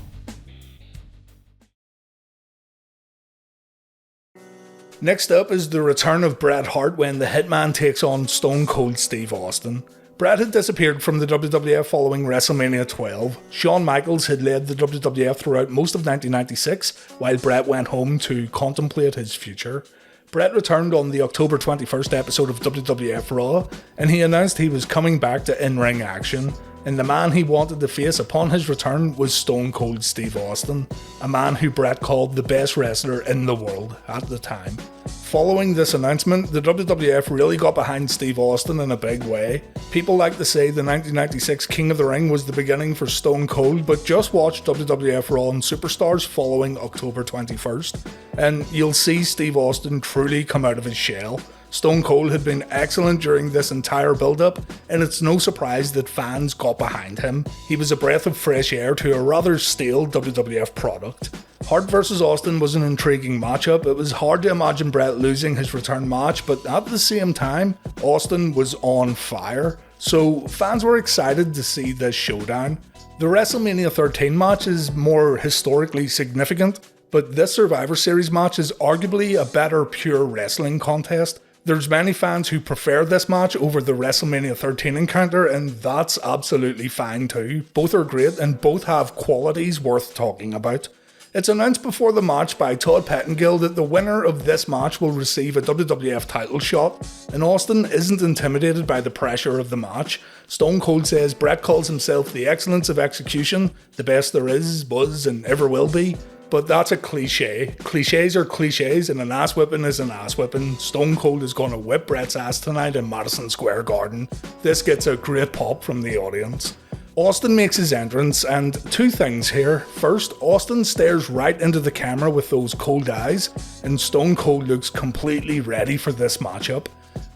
Next up is the return of Bret Hart when the Hitman takes on Stone Cold Steve Austin. Bret had disappeared from the WWF following WrestleMania XII. Shawn Michaels had led the WWF throughout most of 1996, while Bret went home to contemplate his future. Bret returned on the October 21st episode of WWF Raw, and he announced he was coming back to in-ring action. And the man he wanted to face upon his return was Stone Cold Steve Austin, a man who Bret called the best wrestler in the world at the time. Following this announcement, the WWF really got behind Steve Austin in a big way. People like to say the 1996 King of the Ring was the beginning for Stone Cold, but just watch WWF Raw and Superstars following October 21st, and you'll see Steve Austin truly come out of his shell. Stone Cold had been excellent during this entire build-up, and it's no surprise that fans got behind him. He was a breath of fresh air to a rather stale WWF product. Hart vs Austin was an intriguing matchup. It was hard to imagine Bret losing his return match, but at the same time, Austin was on fire, so fans were excited to see this showdown. The WrestleMania XIII match is more historically significant, but this Survivor Series match is arguably a better pure wrestling contest. There's many fans who prefer this match over the WrestleMania XIII encounter, and that's absolutely fine too. Both are great and both have qualities worth talking about. It's announced before the match by Todd Pettengill that the winner of this match will receive a WWF title shot, and Austin isn't intimidated by the pressure of the match. Stone Cold says Bret calls himself the excellence of execution, the best there is, was, and ever will be. But that's a cliche. Cliches are cliches, and an ass whipping is an ass whipping. Stone Cold is going to whip Bret's ass tonight in Madison Square Garden. This gets a great pop from the audience. Austin makes his entrance, and two things here. First, Austin stares right into the camera with those cold eyes, and Stone Cold looks completely ready for this matchup.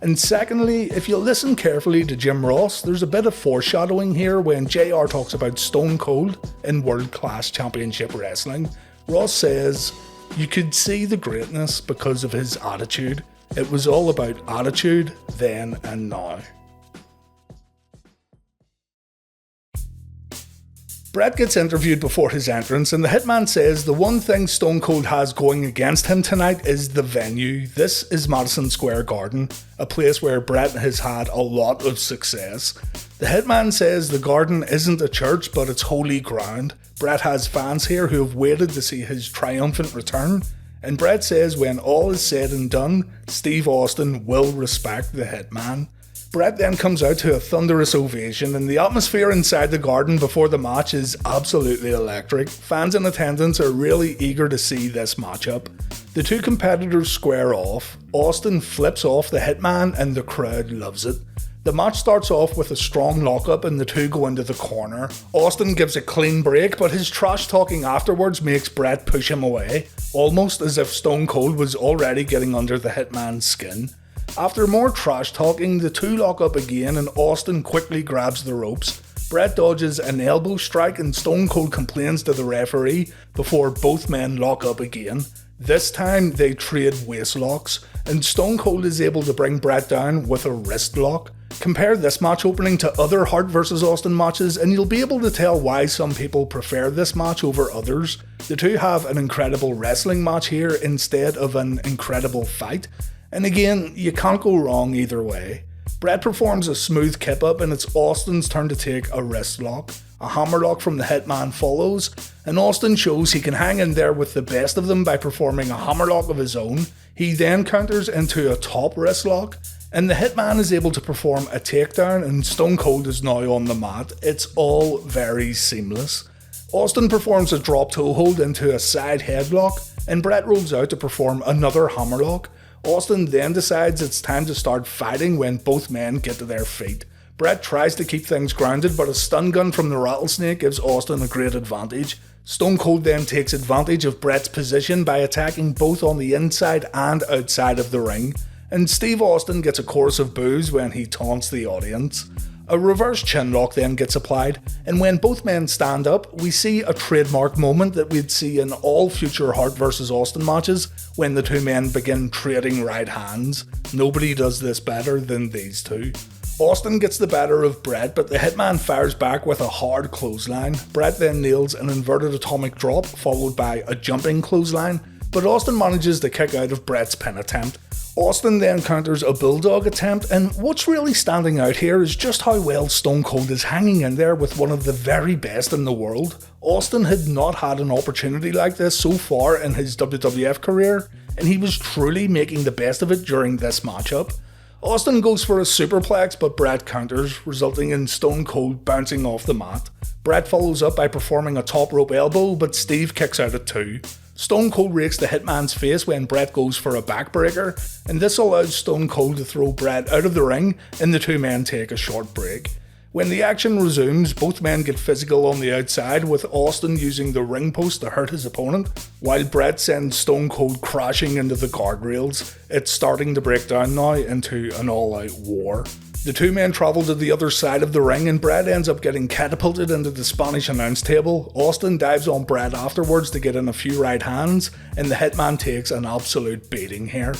And secondly, if you listen carefully to Jim Ross, there's a bit of foreshadowing here when JR talks about Stone Cold in World Class Championship Wrestling. Ross says, "You could see the greatness because of his attitude. It was all about attitude then and now." Bret gets interviewed before his entrance, and the Hitman says the one thing Stone Cold has going against him tonight is the venue. This is Madison Square Garden, a place where Bret has had a lot of success. The Hitman says the Garden isn't a church, but it's holy ground. Bret has fans here who have waited to see his triumphant return, and Bret says when all is said and done, Steve Austin will respect the Hitman. Bret then comes out to a thunderous ovation, and the atmosphere inside the Garden before the match is absolutely electric. Fans in attendance are really eager to see this matchup. The two competitors square off. Austin flips off the Hitman, and the crowd loves it. The match starts off with a strong lockup, and the two go into the corner. Austin gives a clean break, but his trash talking afterwards makes Bret push him away, almost as if Stone Cold was already getting under the Hitman's skin. After more trash talking, the two lock up again, and Austin quickly grabs the ropes. Bret dodges an elbow strike, and Stone Cold complains to the referee before both men lock up again. This time they trade waist locks, and Stone Cold is able to bring Bret down with a wrist lock. Compare this match opening to other Hart vs Austin matches, and you'll be able to tell why some people prefer this match over others. The two have an incredible wrestling match here instead of an incredible fight. And again, you can't go wrong either way. Bret performs a smooth kip up, and it's Austin's turn to take a wrist lock. A hammerlock from the Hitman follows, and Austin shows he can hang in there with the best of them by performing a hammerlock of his own. He then counters into a top wrist lock, and the Hitman is able to perform a takedown, and Stone Cold is now on the mat. It's all very seamless. Austin performs a drop toe hold into a side headlock, and Bret rolls out to perform another hammerlock. Austin then decides it's time to start fighting when both men get to their feet. Bret tries to keep things grounded, but a stun gun from the rattlesnake gives Austin a great advantage. Stone Cold then takes advantage of Bret's position by attacking both on the inside and outside of the ring, and Steve Austin gets a chorus of boos when he taunts the audience. A reverse chinlock then gets applied, and when both men stand up, we see a trademark moment that we'd see in all future Hart vs Austin matches when the two men begin trading right hands. Nobody does this better than these two. Austin gets the better of Bret, but the Hitman fires back with a hard clothesline. Bret then nails an inverted atomic drop, followed by a jumping clothesline, but Austin manages to kick out of Bret's pin attempt. Austin then counters a bulldog attempt, and what's really standing out here is just how well Stone Cold is hanging in there with one of the very best in the world. Austin had not had an opportunity like this so far in his WWF career, and he was truly making the best of it during this matchup. Austin goes for a superplex, but Bret counters, resulting in Stone Cold bouncing off the mat. Bret follows up by performing a top rope elbow, but Steve kicks out at 2. Stone Cold rakes the Hitman's face when Bret goes for a backbreaker, and this allows Stone Cold to throw Bret out of the ring, and the two men take a short break. When the action resumes, both men get physical on the outside, with Austin using the ring post to hurt his opponent, while Bret sends Stone Cold crashing into the guardrails. It's starting to break down now into an all-out war. The two men travel to the other side of the ring, and Bret ends up getting catapulted into the Spanish announce table. Austin dives on Bret afterwards to get in a few right hands, and the Hitman takes an absolute beating here.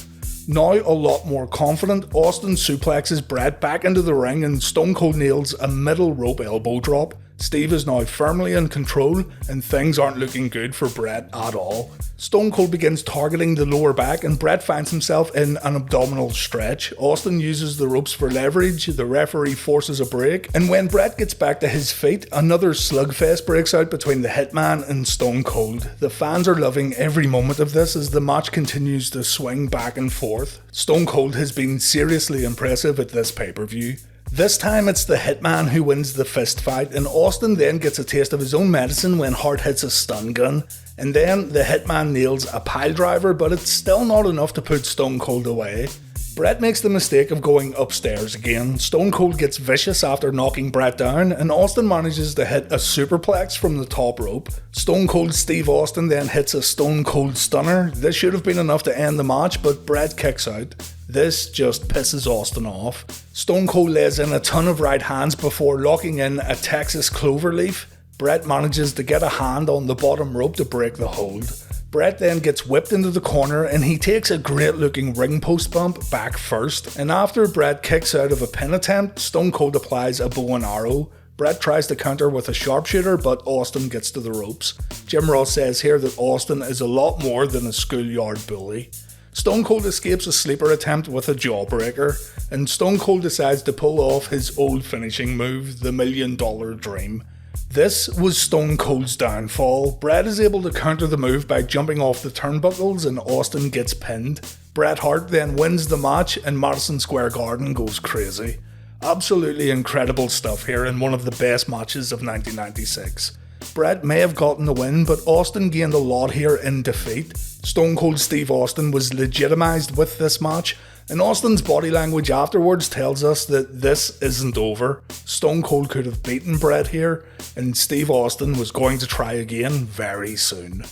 Now a lot more confident, Austin suplexes Bret back into the ring, and Stone Cold nails a middle rope elbow drop. Steve is now firmly in control, and things aren't looking good for Bret at all. Stone Cold begins targeting the lower back, and Bret finds himself in an abdominal stretch. Austin uses the ropes for leverage, the referee forces a break, and when Bret gets back to his feet, another slugfest breaks out between the Hitman and Stone Cold. The fans are loving every moment of this as the match continues to swing back and forth. Stone Cold has been seriously impressive at this pay-per-view. This time it's the Hitman who wins the fist fight, and Austin then gets a taste of his own medicine when Hart hits a stun gun. And then the Hitman nails a piledriver, but it's still not enough to put Stone Cold away. Bret makes the mistake of going upstairs again. Stone Cold gets vicious after knocking Bret down, and Austin manages to hit a superplex from the top rope. Stone Cold Steve Austin then hits a Stone Cold Stunner. This should have been enough to end the match, but Bret kicks out. This just pisses Austin off. Stone Cold lays in a ton of right hands before locking in a Texas cloverleaf. Bret manages to get a hand on the bottom rope to break the hold. Bret then gets whipped into the corner, and he takes a great looking ring post bump back first, and after Bret kicks out of a pin attempt, Stone Cold applies a bow and arrow. Bret tries to counter with a sharpshooter, but Austin gets to the ropes. Jim Ross says here that Austin is a lot more than a schoolyard bully. Stone Cold escapes a sleeper attempt with a jawbreaker, and Stone Cold decides to pull off his old finishing move, the $1 Million Dream. This was Stone Cold's downfall. Bret is able to counter the move by jumping off the turnbuckles, and Austin gets pinned. Bret Hart then wins the match, and Madison Square Garden goes crazy. Absolutely incredible stuff here in one of the best matches of 1996. Bret may have gotten the win, but Austin gained a lot here in defeat. Stone Cold Steve Austin was legitimized with this match, and Austin's body language afterwards tells us that this isn't over. Stone Cold could have beaten Bret here, and Steve Austin was going to try again very soon.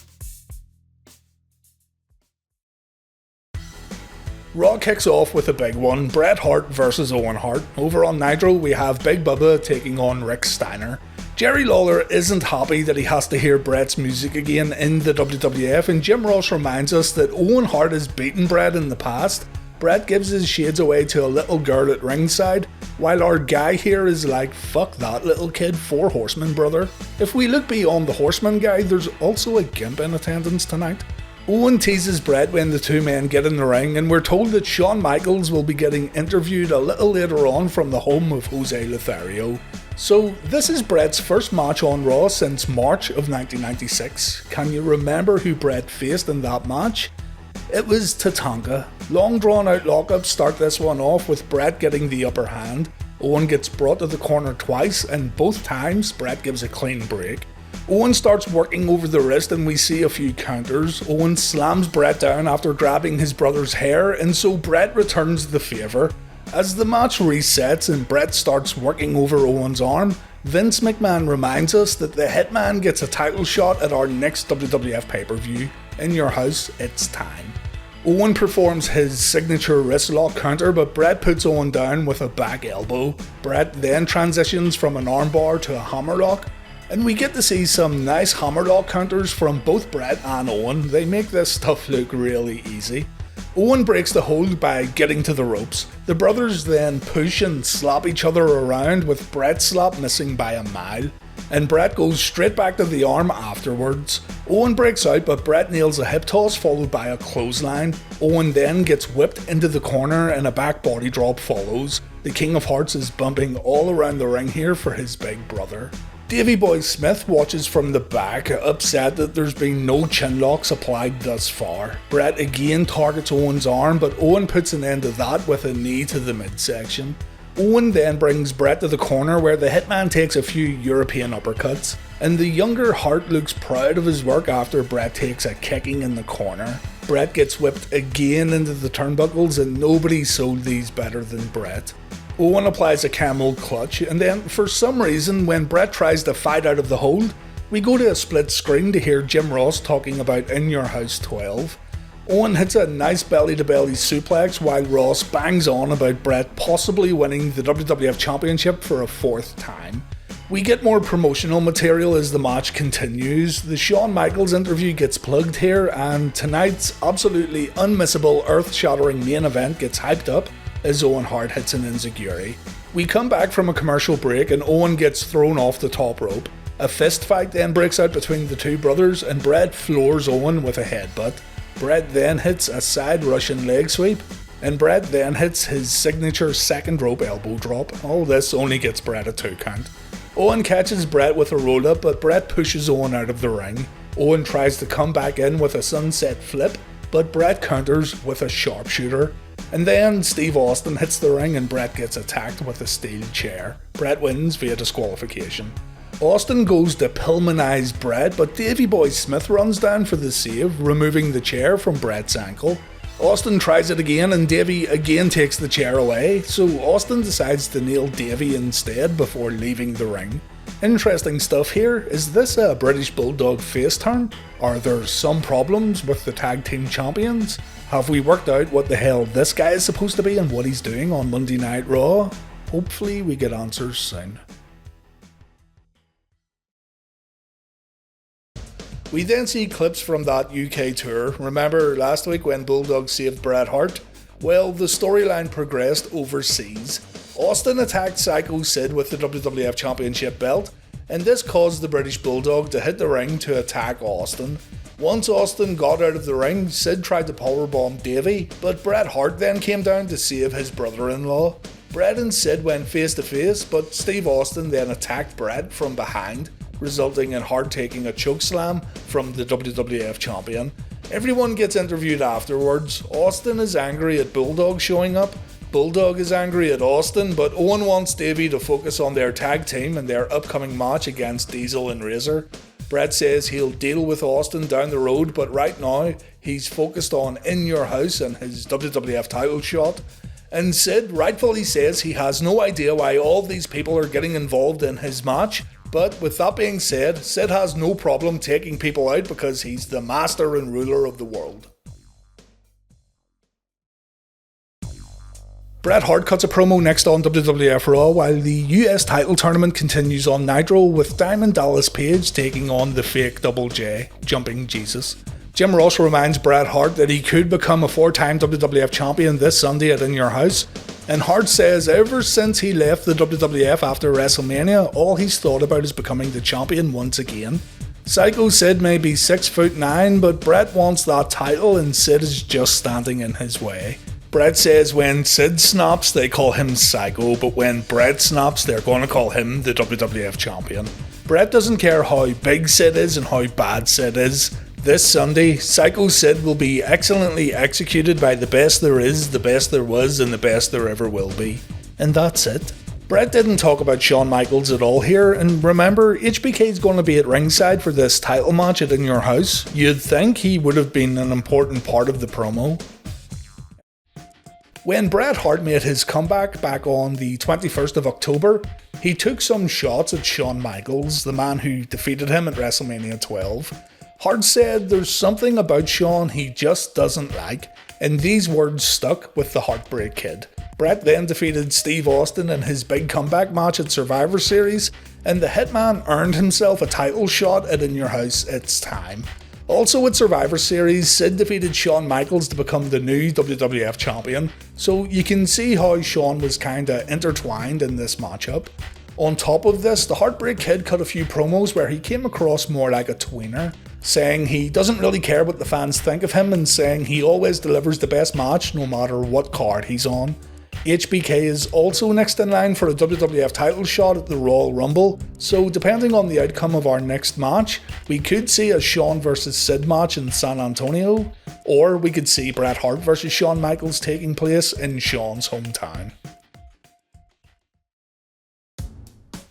Raw kicks off with a big one, Bret Hart vs Owen Hart. Over on Nitro we have Big Bubba taking on Rick Steiner. Jerry Lawler isn't happy that he has to hear Bret's music again in the WWF, and Jim Ross reminds us that Owen Hart has beaten Bret in the past. Bret gives his shades away to a little girl at ringside, while our guy here is like, fuck that little kid, 4 Horsemen brother. If we look beyond the Horseman guy, there's also a gimp in attendance tonight. Owen teases Bret when the two men get in the ring, and we're told that Shawn Michaels will be getting interviewed a little later on from the home of Jose Lothario. So this is Bret's first match on Raw since March of 1996. Can you remember who Bret faced in that match? It was Tatanka. Long drawn out lockups start this one off with Bret getting the upper hand. Owen gets brought to the corner twice, and both times Bret gives a clean break. Owen starts working over the wrist and we see a few counters. Owen slams Bret down after grabbing his brother's hair, and so Bret returns the favour. As the match resets and Bret starts working over Owen's arm, Vince McMahon reminds us that the Hitman gets a title shot at our next WWF pay-per-view. In your house, it's time. Owen performs his signature wrist lock counter, but Bret puts Owen down with a back elbow. Bret then transitions from an armbar to a hammerlock, and we get to see some nice hammerlock counters from both Bret and Owen. They make this stuff look really easy. Owen breaks the hold by getting to the ropes. The brothers then push and slap each other around, with Bret's slap missing by a mile, and Bret goes straight back to the arm afterwards. Owen breaks out, but Bret nails a hip toss followed by a clothesline. Owen then gets whipped into the corner and a back body drop follows. The King of Hearts is bumping all around the ring here for his big brother. Davey Boy Smith watches from the back, upset that there's been no chin locks applied thus far. Bret again targets Owen's arm, but Owen puts an end to that with a knee to the midsection. Owen then brings Bret to the corner, where the Hitman takes a few European uppercuts, and the younger Hart looks proud of his work after Bret takes a kicking in the corner. Bret gets whipped again into the turnbuckles, and nobody sold these better than Bret. Owen applies a camel clutch, and then for some reason when Bret tries to fight out of the hold, we go to a split screen to hear Jim Ross talking about In Your House 12. Owen hits a nice belly-to-belly suplex while Ross bangs on about Bret possibly winning the WWF Championship for a fourth time. We get more promotional material as the match continues. The Shawn Michaels interview gets plugged here, and tonight's absolutely unmissable earth-shattering main event gets hyped up as Owen Hart hits an enziguri. We come back from a commercial break and Owen gets thrown off the top rope. A fist fight then breaks out between the two brothers, and Bret floors Owen with a headbutt. Bret then hits a side Russian leg sweep, and Bret then hits his signature second rope elbow drop. All this only gets Bret a 2 count. Owen catches Bret with a roll up, but Bret pushes Owen out of the ring. Owen tries to come back in with a sunset flip, but Bret counters with a sharpshooter. And then Steve Austin hits the ring and Bret gets attacked with a steel chair. Bret wins via disqualification. Austin goes to Pillmanize Bret, but Davey Boy Smith runs down for the save, removing the chair from Bret's ankle. Austin tries it again and Davey again takes the chair away, so Austin decides to nail Davey instead before leaving the ring. Interesting stuff here. Is this a British Bulldog face turn? Are there some problems with the tag team champions? Have we worked out what the hell this guy is supposed to be and what he's doing on Monday Night Raw? Hopefully we get answers soon. We then see clips from that UK tour. Remember last week when Bulldog saved Bret Hart? Well, the storyline progressed overseas. Austin attacked Sycho Sid with the WWF Championship belt, and this caused the British Bulldog to hit the ring to attack Austin. Once Austin got out of the ring, Sid tried to powerbomb Davey, but Bret Hart then came down to save his brother-in-law. Bret and Sid went face to face, but Steve Austin then attacked Bret from behind, resulting in Hart taking a chokeslam from the WWF Champion. Everyone gets interviewed afterwards. Austin is angry at Bulldog showing up. Bulldog is angry at Austin, but Owen wants Davey to focus on their tag team and their upcoming match against Diesel and Razor. Bret says he'll deal with Austin down the road, but right now he's focused on In Your House and his WWF title shot. And Sid rightfully says he has no idea why all these people are getting involved in his match. But with that being said, Sid has no problem taking people out because he's the master and ruler of the world. Bret Hart cuts a promo next on WWF Raw while the US title tournament continues on Nitro, with Diamond Dallas Page taking on the fake Double J, Jumping Jesus. Jim Ross reminds Bret Hart that he could become a 4-time WWF champion this Sunday at In Your House, and Hart says ever since he left the WWF after WrestleMania, all he's thought about is becoming the champion once again. Sycho Sid may be 6'9", but Bret wants that title and Sid is just standing in his way. Bret says when Sid snaps, they call him Sycho, but when Bret snaps, they're going to call him the WWF Champion. Bret doesn't care how big Sid is and how bad Sid is. This Sunday, Sycho Sid will be excellently executed by the best there is, the best there was, and the best there ever will be. And that's it. Bret didn't talk about Shawn Michaels at all here, and remember, HBK's going to be at ringside for this title match at In Your House. You'd think he would have been an important part of the promo. When Bret Hart made his comeback back on the 21st of October, he took some shots at Shawn Michaels, the man who defeated him at WrestleMania XII. Hart said there's something about Shawn he just doesn't like, and these words stuck with the Heartbreak Kid. Bret then defeated Steve Austin in his big comeback match at Survivor Series, and the Hitman earned himself a title shot at In Your House It's Time. Also at Survivor Series, Sid defeated Shawn Michaels to become the new WWF Champion, so you can see how Shawn was kinda intertwined in this matchup. On top of this, the Heartbreak Kid cut a few promos where he came across more like a tweener, saying he doesn't really care what the fans think of him and saying he always delivers the best match no matter what card he's on. HBK is also next in line for a WWF title shot at the Royal Rumble, so depending on the outcome of our next match, we could see a Shawn vs Sid match in San Antonio, or we could see Bret Hart vs Shawn Michaels taking place in Shawn's hometown.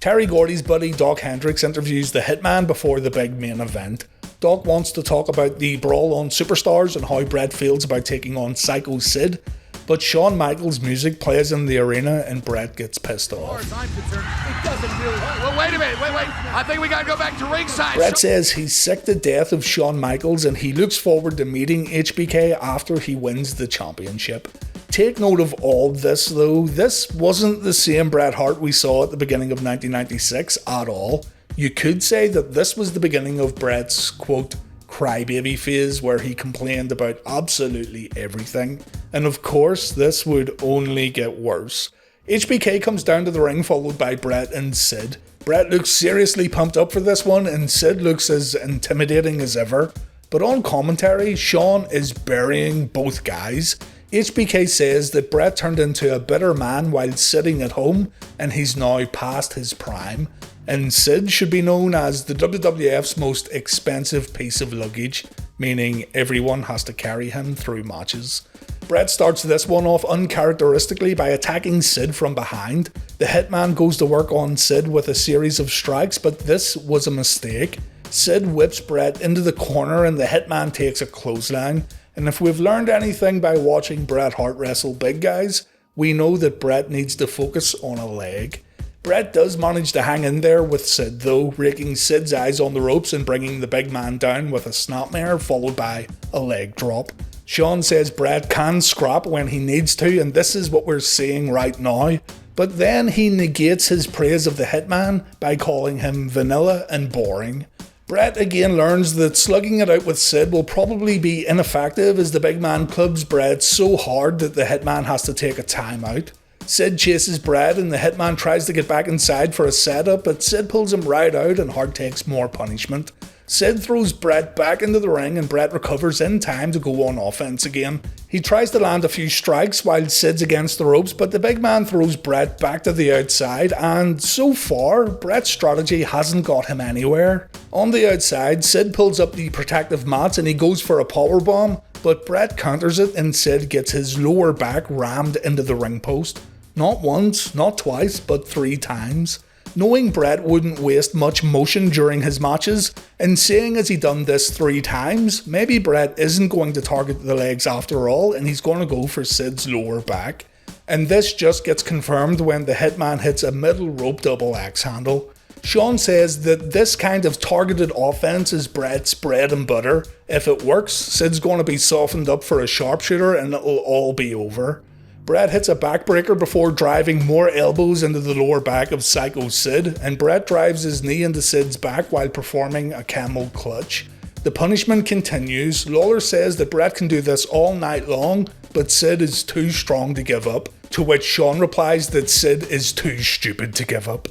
Terry Gordy's buddy Doc Hendricks interviews the Hitman before the big main event. Doc wants to talk about the brawl on Superstars and how Bret feels about taking on Sycho Sid, but Shawn Michaels' music plays in the arena and Bret gets pissed off. As far as I'm concerned, it doesn't really. Well, wait a minute. Wait. I think we gotta go back to ringside. Bret says he's sick to death of Shawn Michaels and he looks forward to meeting HBK after he wins the championship. Take note of all this though, this wasn't the same Bret Hart we saw at the beginning of 1996 at all. You could say that this was the beginning of Bret's, quote, crybaby phase where he complained about absolutely everything. And of course, this would only get worse. HBK comes down to the ring followed by Bret and Sid. Bret looks seriously pumped up for this one and Sid looks as intimidating as ever. But on commentary, Shawn is burying both guys. HBK says that Bret turned into a bitter man while sitting at home and he's now past his prime. And Sid should be known as the WWF's most expensive piece of luggage, meaning everyone has to carry him through matches. Bret starts this one off uncharacteristically by attacking Sid from behind. The Hitman goes to work on Sid with a series of strikes, but this was a mistake. Sid whips Bret into the corner and the Hitman takes a clothesline. And if we've learned anything by watching Bret Hart wrestle big guys, we know that Bret needs to focus on a leg. Bret does manage to hang in there with Sid though, raking Sid's eyes on the ropes and bringing the big man down with a snapmare followed by a leg drop. Shawn says Bret can scrap when he needs to and this is what we're seeing right now, but then he negates his praise of the Hitman by calling him vanilla and boring. Bret again learns that slugging it out with Sid will probably be ineffective as the big man clubs Bret so hard that the Hitman has to take a timeout. Sid chases Bret and the Hitman tries to get back inside for a setup, but Sid pulls him right out and Hart takes more punishment. Sid throws Bret back into the ring and Bret recovers in time to go on offense again. He tries to land a few strikes while Sid's against the ropes, but the big man throws Bret back to the outside and so far, Bret's strategy hasn't got him anywhere. On the outside, Sid pulls up the protective mats and he goes for a powerbomb, but Bret counters it and Sid gets his lower back rammed into the ring post. Not once, not twice, but 3 times. Knowing Bret wouldn't waste much motion during his matches, and seeing as he done this 3 times, maybe Bret isn't going to target the legs after all and he's going to go for Sid's lower back. And this just gets confirmed when the Hitman hits a middle rope double axe handle. Shawn says that this kind of targeted offense is Bret's bread and butter. If it works, Sid's going to be softened up for a sharpshooter and it'll all be over. Bret hits a backbreaker before driving more elbows into the lower back of Sycho Sid, and Bret drives his knee into Sid's back while performing a camel clutch. The punishment continues. Lawler says that Bret can do this all night long, but Sid is too strong to give up, to which Shawn replies that Sid is too stupid to give up.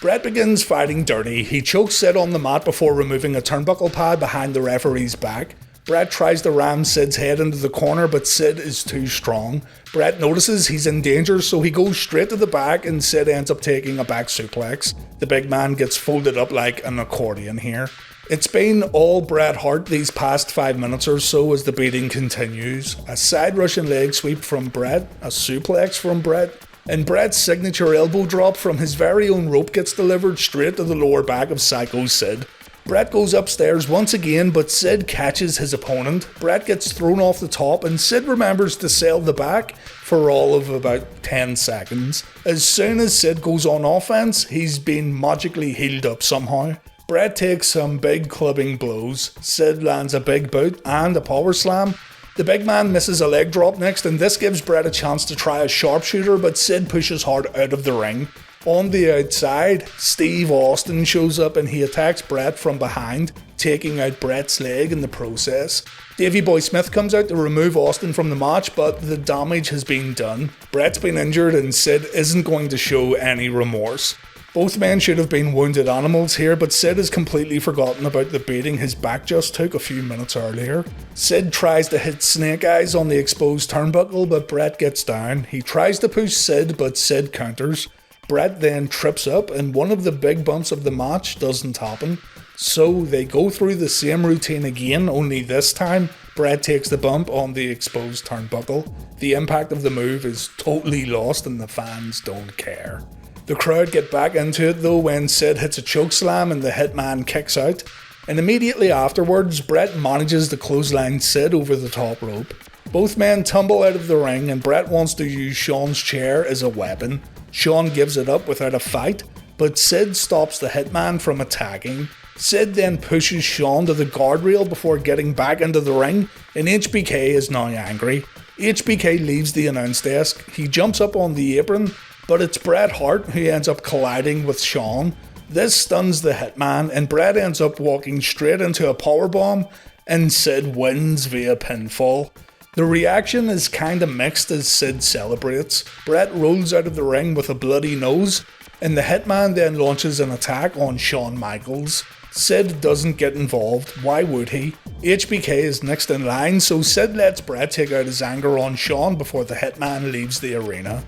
Bret begins fighting dirty. He chokes Sid on the mat before removing a turnbuckle pad behind the referee's back. Bret tries to ram Sid's head into the corner, but Sid is too strong. Bret notices he's in danger, so he goes straight to the back and Sid ends up taking a back suplex. The big man gets folded up like an accordion here. It's been all Bret Hart these past 5 minutes or so as the beating continues. A side Russian leg sweep from Bret, a suplex from Bret, and Bret's signature elbow drop from his very own rope gets delivered straight to the lower back of Sycho Sid. Bret goes upstairs once again, but Sid catches his opponent. Bret gets thrown off the top, and Sid remembers to sell the back for all of about 10 seconds. As soon as Sid goes on offense, he's been magically healed up somehow. Bret takes some big clubbing blows. Sid lands a big boot and a power slam. The big man misses a leg drop next, and this gives Bret a chance to try a sharpshooter, but Sid pushes Hart out of the ring. On the outside, Steve Austin shows up and he attacks Bret from behind, taking out Bret's leg in the process. Davey Boy Smith comes out to remove Austin from the match, but the damage has been done. Bret's been injured and Sid isn't going to show any remorse. Both men should have been wounded animals here, but Sid has completely forgotten about the beating his back just took a few minutes earlier. Sid tries to hit Snake Eyes on the exposed turnbuckle, but Bret gets down. He tries to push Sid, but Sid counters. Bret then trips up, and one of the big bumps of the match doesn't happen. So they go through the same routine again, only this time Bret takes the bump on the exposed turnbuckle. The impact of the move is totally lost and the fans don't care. The crowd get back into it though when Sid hits a chokeslam and the Hitman kicks out. And immediately afterwards, Bret manages to clothesline Sid over the top rope. Both men tumble out of the ring and Bret wants to use Shawn's chair as a weapon. Shawn gives it up without a fight, but Sid stops the Hitman from attacking. Sid then pushes Shawn to the guardrail before getting back into the ring, and HBK is now angry. HBK leaves the announce desk. He jumps up on the apron, but it's Bret Hart who ends up colliding with Shawn. This stuns the Hitman, and Bret ends up walking straight into a powerbomb, and Sid wins via pinfall. The reaction is kinda mixed as Sid celebrates. Bret rolls out of the ring with a bloody nose, and the Hitman then launches an attack on Shawn Michaels. Sid doesn't get involved, why would he? HBK is next in line, so Sid lets Bret take out his anger on Shawn before the Hitman leaves the arena.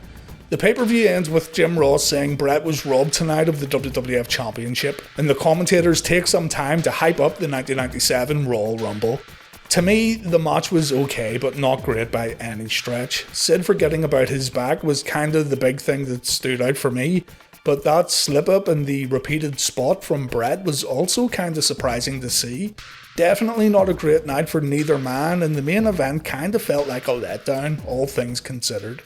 The pay-per-view ends with Jim Ross saying Bret was robbed tonight of the WWF Championship, and the commentators take some time to hype up the 1997 Royal Rumble. To me, the match was okay, but not great by any stretch. Sid forgetting about his back was kinda the big thing that stood out for me, but that slip-up and the repeated spot from Bret was also kinda surprising to see. Definitely not a great night for neither man, and the main event kinda felt like a letdown, all things considered.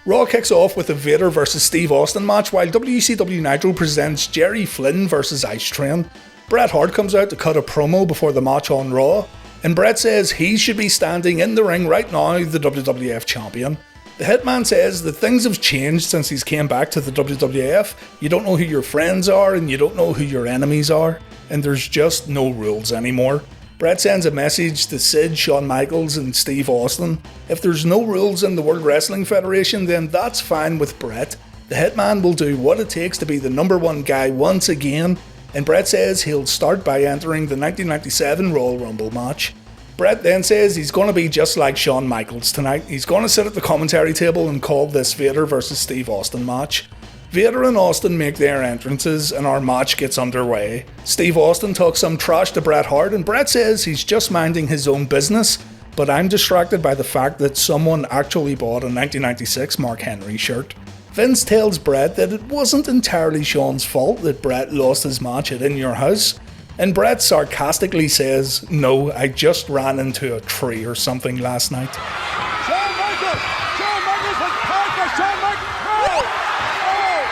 Raw kicks off with a Vader vs Steve Austin match, while WCW Nitro presents Jerry Flynn vs Ice Train. Bret Hart comes out to cut a promo before the match on Raw, and Bret says he should be standing in the ring right now, the WWF Champion. The Hitman says that things have changed since he's came back to the WWF. You don't know who your friends are and you don't know who your enemies are, and there's just no rules anymore. Bret sends a message to Sid, Shawn Michaels and Steve Austin. If there's no rules in the World Wrestling Federation, then that's fine with Bret. The Hitman will do what it takes to be the number one guy once again, and Bret says he'll start by entering the 1997 Royal Rumble match. Bret then says he's going to be just like Shawn Michaels tonight. He's going to sit at the commentary table and call this Vader vs Steve Austin match. Vader and Austin make their entrances and our match gets underway. Steve Austin talks some trash to Bret Hart and Bret says he's just minding his own business, but I'm distracted by the fact that someone actually bought a 1996 Mark Henry shirt. Vince tells Bret that it wasn't entirely Shawn's fault that Bret lost his match at In Your House, and Bret sarcastically says, "No, I just ran into a tree or something last night."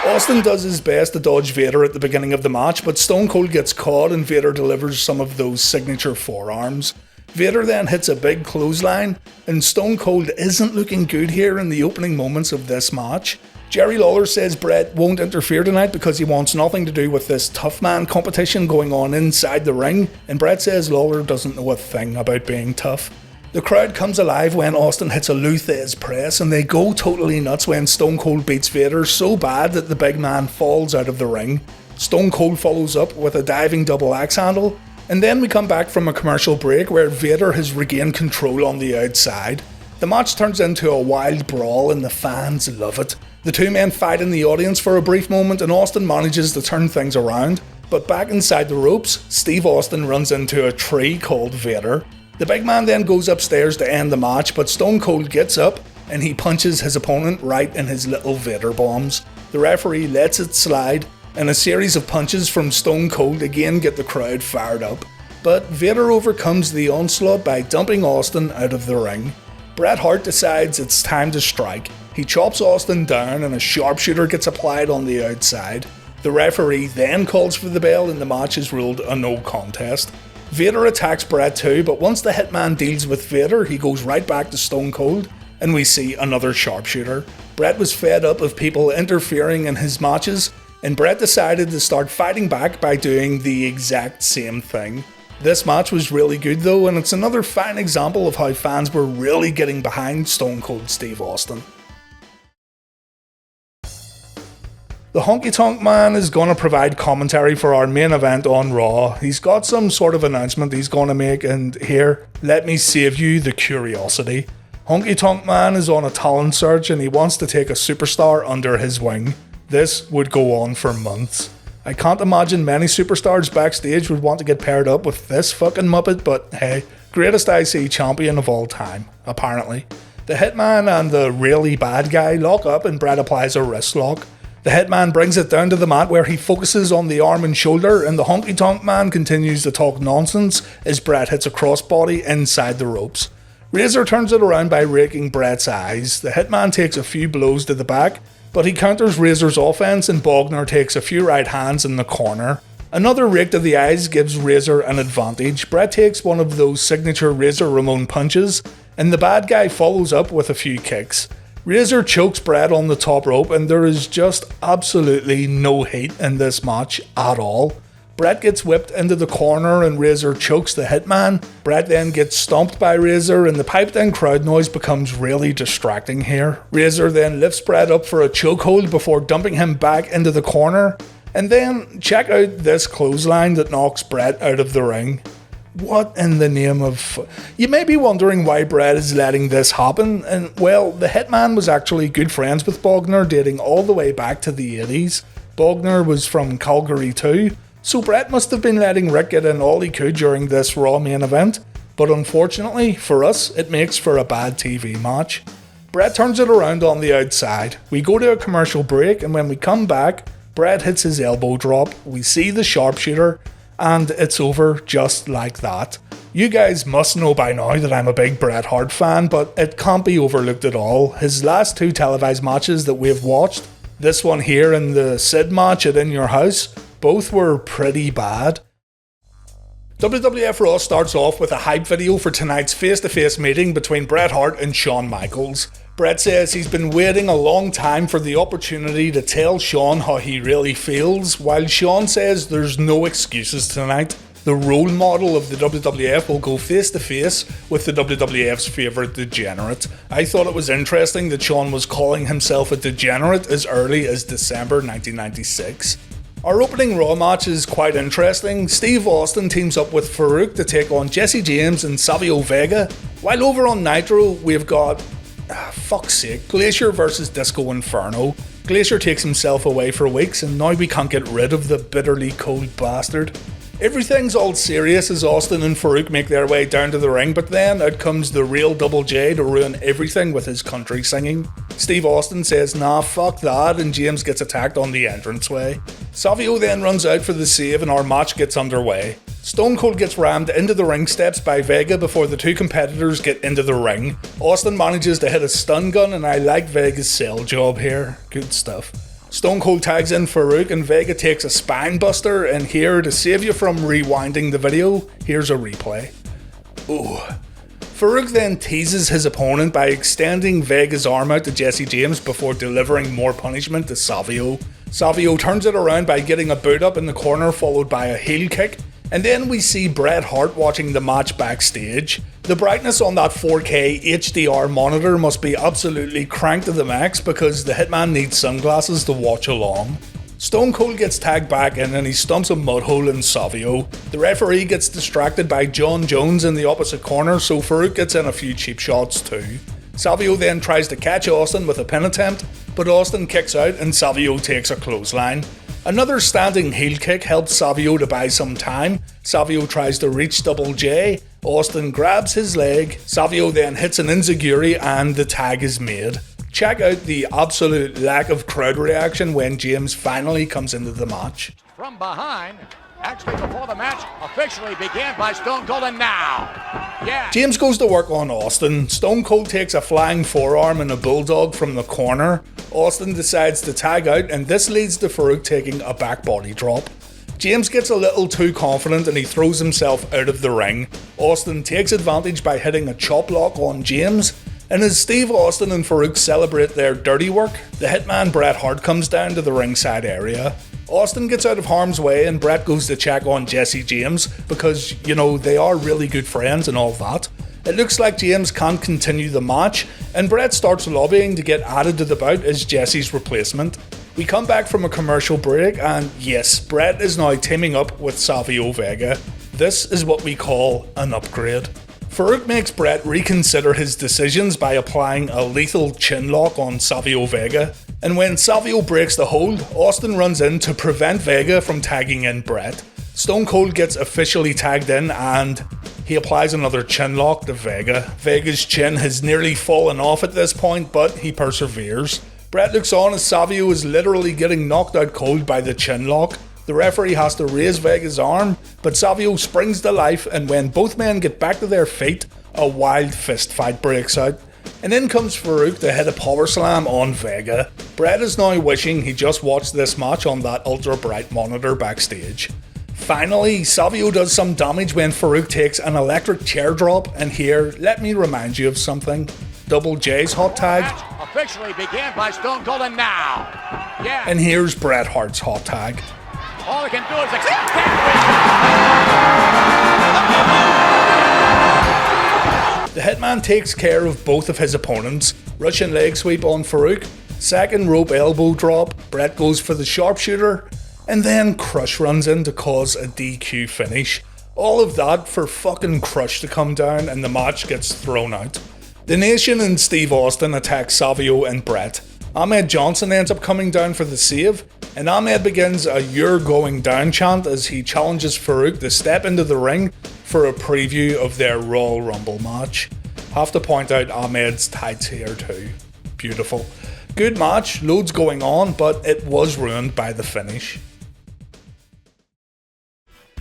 Austin does his best to dodge Vader at the beginning of the match, but Stone Cold gets caught and Vader delivers some of those signature forearms. Vader then hits a big clothesline, and Stone Cold isn't looking good here in the opening moments of this match. Jerry Lawler says Bret won't interfere tonight because he wants nothing to do with this tough man competition going on inside the ring, and Bret says Lawler doesn't know a thing about being tough. The crowd comes alive when Austin hits a Lou Thesz press, and they go totally nuts when Stone Cold beats Vader so bad that the big man falls out of the ring. Stone Cold follows up with a diving double axe handle, and then we come back from a commercial break where Vader has regained control on the outside. The match turns into a wild brawl and the fans love it. The two men fight in the audience for a brief moment and Austin manages to turn things around, but back inside the ropes, Steve Austin runs into a tree called Vader. The big man then goes upstairs to end the match, but Stone Cold gets up and he punches his opponent right in his little Vader bombs. The referee lets it slide, and a series of punches from Stone Cold again get the crowd fired up. But Vader overcomes the onslaught by dumping Austin out of the ring. Bret Hart decides it's time to strike. He chops Austin down and a sharpshooter gets applied on the outside. The referee then calls for the bell and the match is ruled a no contest. Vader attacks Bret too, but once the Hitman deals with Vader, he goes right back to Stone Cold, and we see another sharpshooter. Bret was fed up of people interfering in his matches, and Bret decided to start fighting back by doing the exact same thing. This match was really good though, and it's another fine example of how fans were really getting behind Stone Cold Steve Austin. The Honky Tonk Man is going to provide commentary for our main event on Raw. He's got some sort of announcement he's going to make, and here, let me save you the curiosity. Honky Tonk Man is on a talent search and he wants to take a superstar under his wing. This would go on for months. I can't imagine many superstars backstage would want to get paired up with this fucking muppet, but hey, greatest IC champion of all time, apparently. The Hitman and the really bad guy lock up and Bret applies a wrist lock. The Hitman brings it down to the mat where he focuses on the arm and shoulder, and the Honky Tonk Man continues to talk nonsense as Bret hits a crossbody inside the ropes. Razor turns it around by raking Bret's eyes. The Hitman takes a few blows to the back, but he counters Razor's offense and Bogner takes a few right hands in the corner. Another rake to the eyes gives Razor an advantage. Bret takes one of those signature Razor Ramon punches, and the bad guy follows up with a few kicks. Razor chokes Bret on the top rope, and there is just absolutely no heat in this match at all. Bret gets whipped into the corner and Razor chokes the Hitman. Bret then gets stomped by Razor and the piped in crowd noise becomes really distracting here. Razor then lifts Bret up for a chokehold before dumping him back into the corner. And then check out this clothesline that knocks Bret out of the ring. What in the name of... You may be wondering why Bret is letting this happen, and well, the Hitman was actually good friends with Bogner dating all the way back to the 80s. Bogner was from Calgary too, so Bret must have been letting Rick get in all he could during this Raw main event, but unfortunately for us, it makes for a bad TV match. Bret turns it around on the outside. We go to a commercial break, and when we come back, Bret hits his elbow drop, we see the sharpshooter, and it's over just like that. You guys must know by now that I'm a big Bret Hart fan, but it can't be overlooked at all. His last two televised matches that we've watched, this one here and the Sid match at In Your House, both were pretty bad. WWF Raw starts off with a hype video for tonight's face-to-face meeting between Bret Hart and Shawn Michaels. Bret says he's been waiting a long time for the opportunity to tell Shawn how he really feels, while Shawn says there's no excuses tonight. The role model of the WWF will go face to face with the WWF's favourite degenerate. I thought it was interesting that Shawn was calling himself a degenerate as early as December 1996. Our opening Raw match is quite interesting. Steve Austin teams up with Farouk to take on Jesse James and Savio Vega, while over on Nitro we've got... fuck's sake, Glacier versus Disco Inferno. Glacier takes himself away for weeks and now we can't get rid of the bitterly cold bastard. Everything's all serious as Austin and Farouk make their way down to the ring, but then out comes the real Double J to ruin everything with his country singing. Steve Austin says nah, fuck that, and James gets attacked on the entranceway. Savio then runs out for the save and our match gets underway. Stone Cold gets rammed into the ring steps by Vega before the two competitors get into the ring. Austin manages to hit a stun gun and I like Vega's sell job here. Good stuff. Stone Cold tags in Farouk and Vega takes a spine buster, and here, to save you from rewinding the video, here's a replay. Ooh. Farouk then teases his opponent by extending Vega's arm out to Jesse James before delivering more punishment to Savio. Savio turns it around by getting a boot up in the corner followed by a heel kick, and then we see Bret Hart watching the match backstage. The brightness on that 4K HDR monitor must be absolutely cranked to the max because the Hitman needs sunglasses to watch along. Stone Cold gets tagged back in and he stumps a mud hole in Savio. The referee gets distracted by John Jones in the opposite corner, so Farouk gets in a few cheap shots too. Savio then tries to catch Austin with a pin attempt, but Austin kicks out and Savio takes a clothesline. Another standing heel kick helps Savio to buy some time. Savio tries to reach Double J. Austin grabs his leg. Savio then hits an enziguri and the tag is made. Check out the absolute lack of crowd reaction when James finally comes into the match. From behind, actually before the match officially began by Stone Cold, and now, yeah. James goes to work on Austin. Stone Cold takes a flying forearm and a bulldog from the corner. Austin decides to tag out, and this leads to Farouk taking a back body drop. James gets a little too confident and he throws himself out of the ring. Austin takes advantage by hitting a chop block on James. And as Steve Austin and Farouk celebrate their dirty work, the Hitman Bret Hart comes down to the ringside area. Austin gets out of harm's way and Bret goes to check on Jesse James because, you know, they are really good friends and all that. It looks like James can't continue the match and Bret starts lobbying to get added to the bout as Jesse's replacement. We come back from a commercial break and yes, Bret is now teaming up with Savio Vega. This is what we call an upgrade. Farouk makes Bret reconsider his decisions by applying a lethal chin lock on Savio Vega, and when Savio breaks the hold, Austin runs in to prevent Vega from tagging in Bret. Stone Cold gets officially tagged in and he applies another chin lock to Vega. Vega's chin has nearly fallen off at this point, but he perseveres. Bret looks on as Savio is literally getting knocked out cold by the chin lock. The referee has to raise Vega's arm, but Savio springs to life, and when both men get back to their feet, a wild fist fight breaks out. And in comes Farouk to hit a power slam on Vega. Bret is now wishing he just watched this match on that ultra bright monitor backstage. Finally, Savio does some damage when Farouk takes an electric chair drop, and here, let me remind you of something. Double J's hot tag. Match officially began by Stone Cold, and now, yeah. And here's Bret Hart's hot tag. All he can do is accept that. The Hitman takes care of both of his opponents. Russian leg sweep on Farouk, second rope elbow drop, Bret goes for the sharpshooter, and then Crush runs in to cause a DQ finish. All of that for fucking Crush to come down and the match gets thrown out. The Nation and Steve Austin attack Savio and Bret. Ahmed Johnson ends up coming down for the save, and Ahmed begins a "You're going down" chant as he challenges Farouk to step into the ring for a preview of their Royal Rumble match. Have to point out Ahmed's tights here too. Beautiful. Good match, loads going on, but it was ruined by the finish.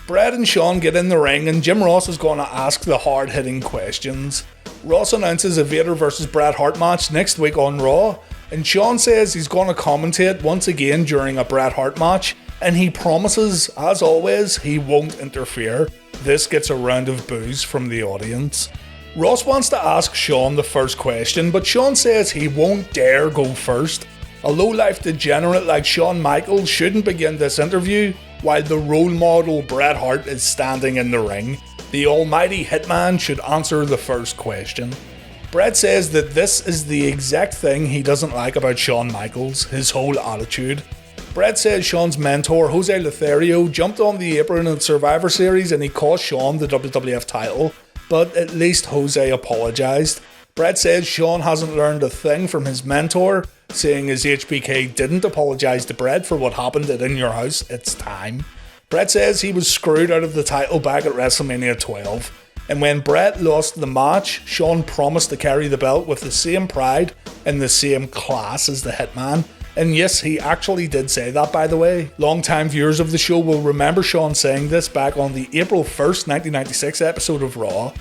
Bret and Shawn get in the ring and Jim Ross is going to ask the hard-hitting questions. Ross announces a Vader vs Bret Hart match next week on Raw, and Shawn says he's going to commentate once again during a Bret Hart match, and he promises, as always, he won't interfere. This gets a round of boos from the audience. Ross wants to ask Shawn the first question, but Shawn says he won't dare go first. A low-life degenerate like Shawn Michaels shouldn't begin this interview while the role model Bret Hart is standing in the ring. The almighty Hitman should answer the first question. Bret says that this is the exact thing he doesn't like about Shawn Michaels, his whole attitude. Bret says Shawn's mentor, Jose Lothario, jumped on the apron at Survivor Series and he cost Shawn the WWF title, but at least Jose apologised. Bret says Shawn hasn't learned a thing from his mentor, saying as HBK didn't apologise to Bret for what happened at In Your House, it's time. Bret says he was screwed out of the title back at WrestleMania XII. And when Bret lost the match, Shawn promised to carry the belt with the same pride and the same class as the Hitman. And yes, he actually did say that, by the way. Long-time viewers of the show will remember Shawn saying this back on the April 1st, 1996 episode of Raw.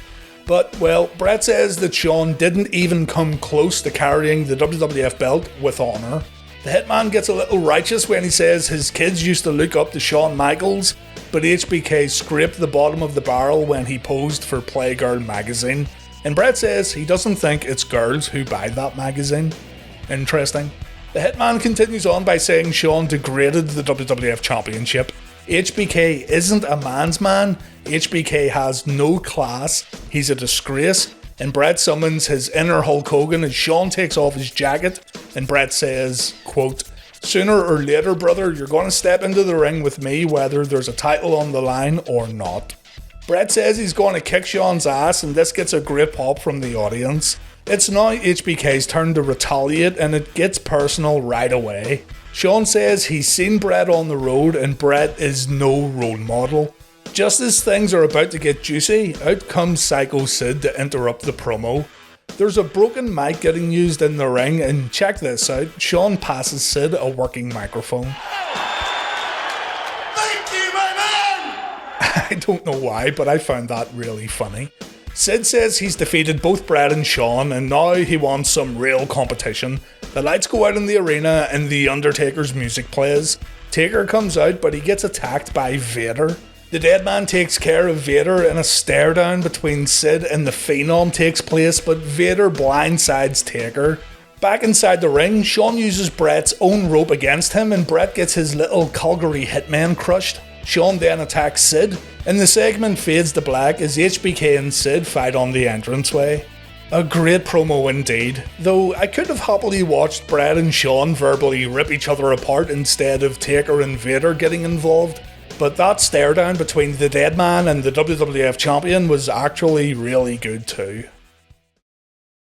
But, well, Bret says that Shawn didn't even come close to carrying the WWF belt with honour. The Hitman gets a little righteous when he says his kids used to look up to Shawn Michaels, but HBK scraped the bottom of the barrel when he posed for Playgirl magazine. And Bret says he doesn't think it's girls who buy that magazine. Interesting. The Hitman continues on by saying Shawn degraded the WWF Championship. HBK isn't a man's man, HBK has no class, he's a disgrace, and Bret summons his inner Hulk Hogan as Shawn takes off his jacket, and Bret says, quote, "Sooner or later, brother, you're going to step into the ring with me whether there's a title on the line or not." Bret says he's going to kick Shawn's ass, and this gets a great pop from the audience. It's now HBK's turn to retaliate, and it gets personal right away. Shawn says he's seen Bret on the road, and Bret is no role model. Just as things are about to get juicy, out comes Sycho Sid to interrupt the promo. There's a broken mic getting used in the ring, and check this out. Shawn passes Sid a working microphone. Thank you, my man! I don't know why, but I found that really funny. Sid says he's defeated both Bret and Shawn, and now he wants some real competition. The lights go out in the arena, and the Undertaker's music plays. Taker comes out, but he gets attacked by Vader. The dead man takes care of Vader, and a stare down between Sid and the Phenom takes place, but Vader blindsides Taker. Back inside the ring, Shawn uses Bret's own rope against him, and Bret gets his little Calgary Hitman crushed. Shawn then attacks Sid, and the segment fades to black as HBK and Sid fight on the entranceway. A great promo indeed, though I could have happily watched Bret and Shawn verbally rip each other apart instead of Taker and Vader getting involved, but that stare down between the dead man and the WWF Champion was actually really good too.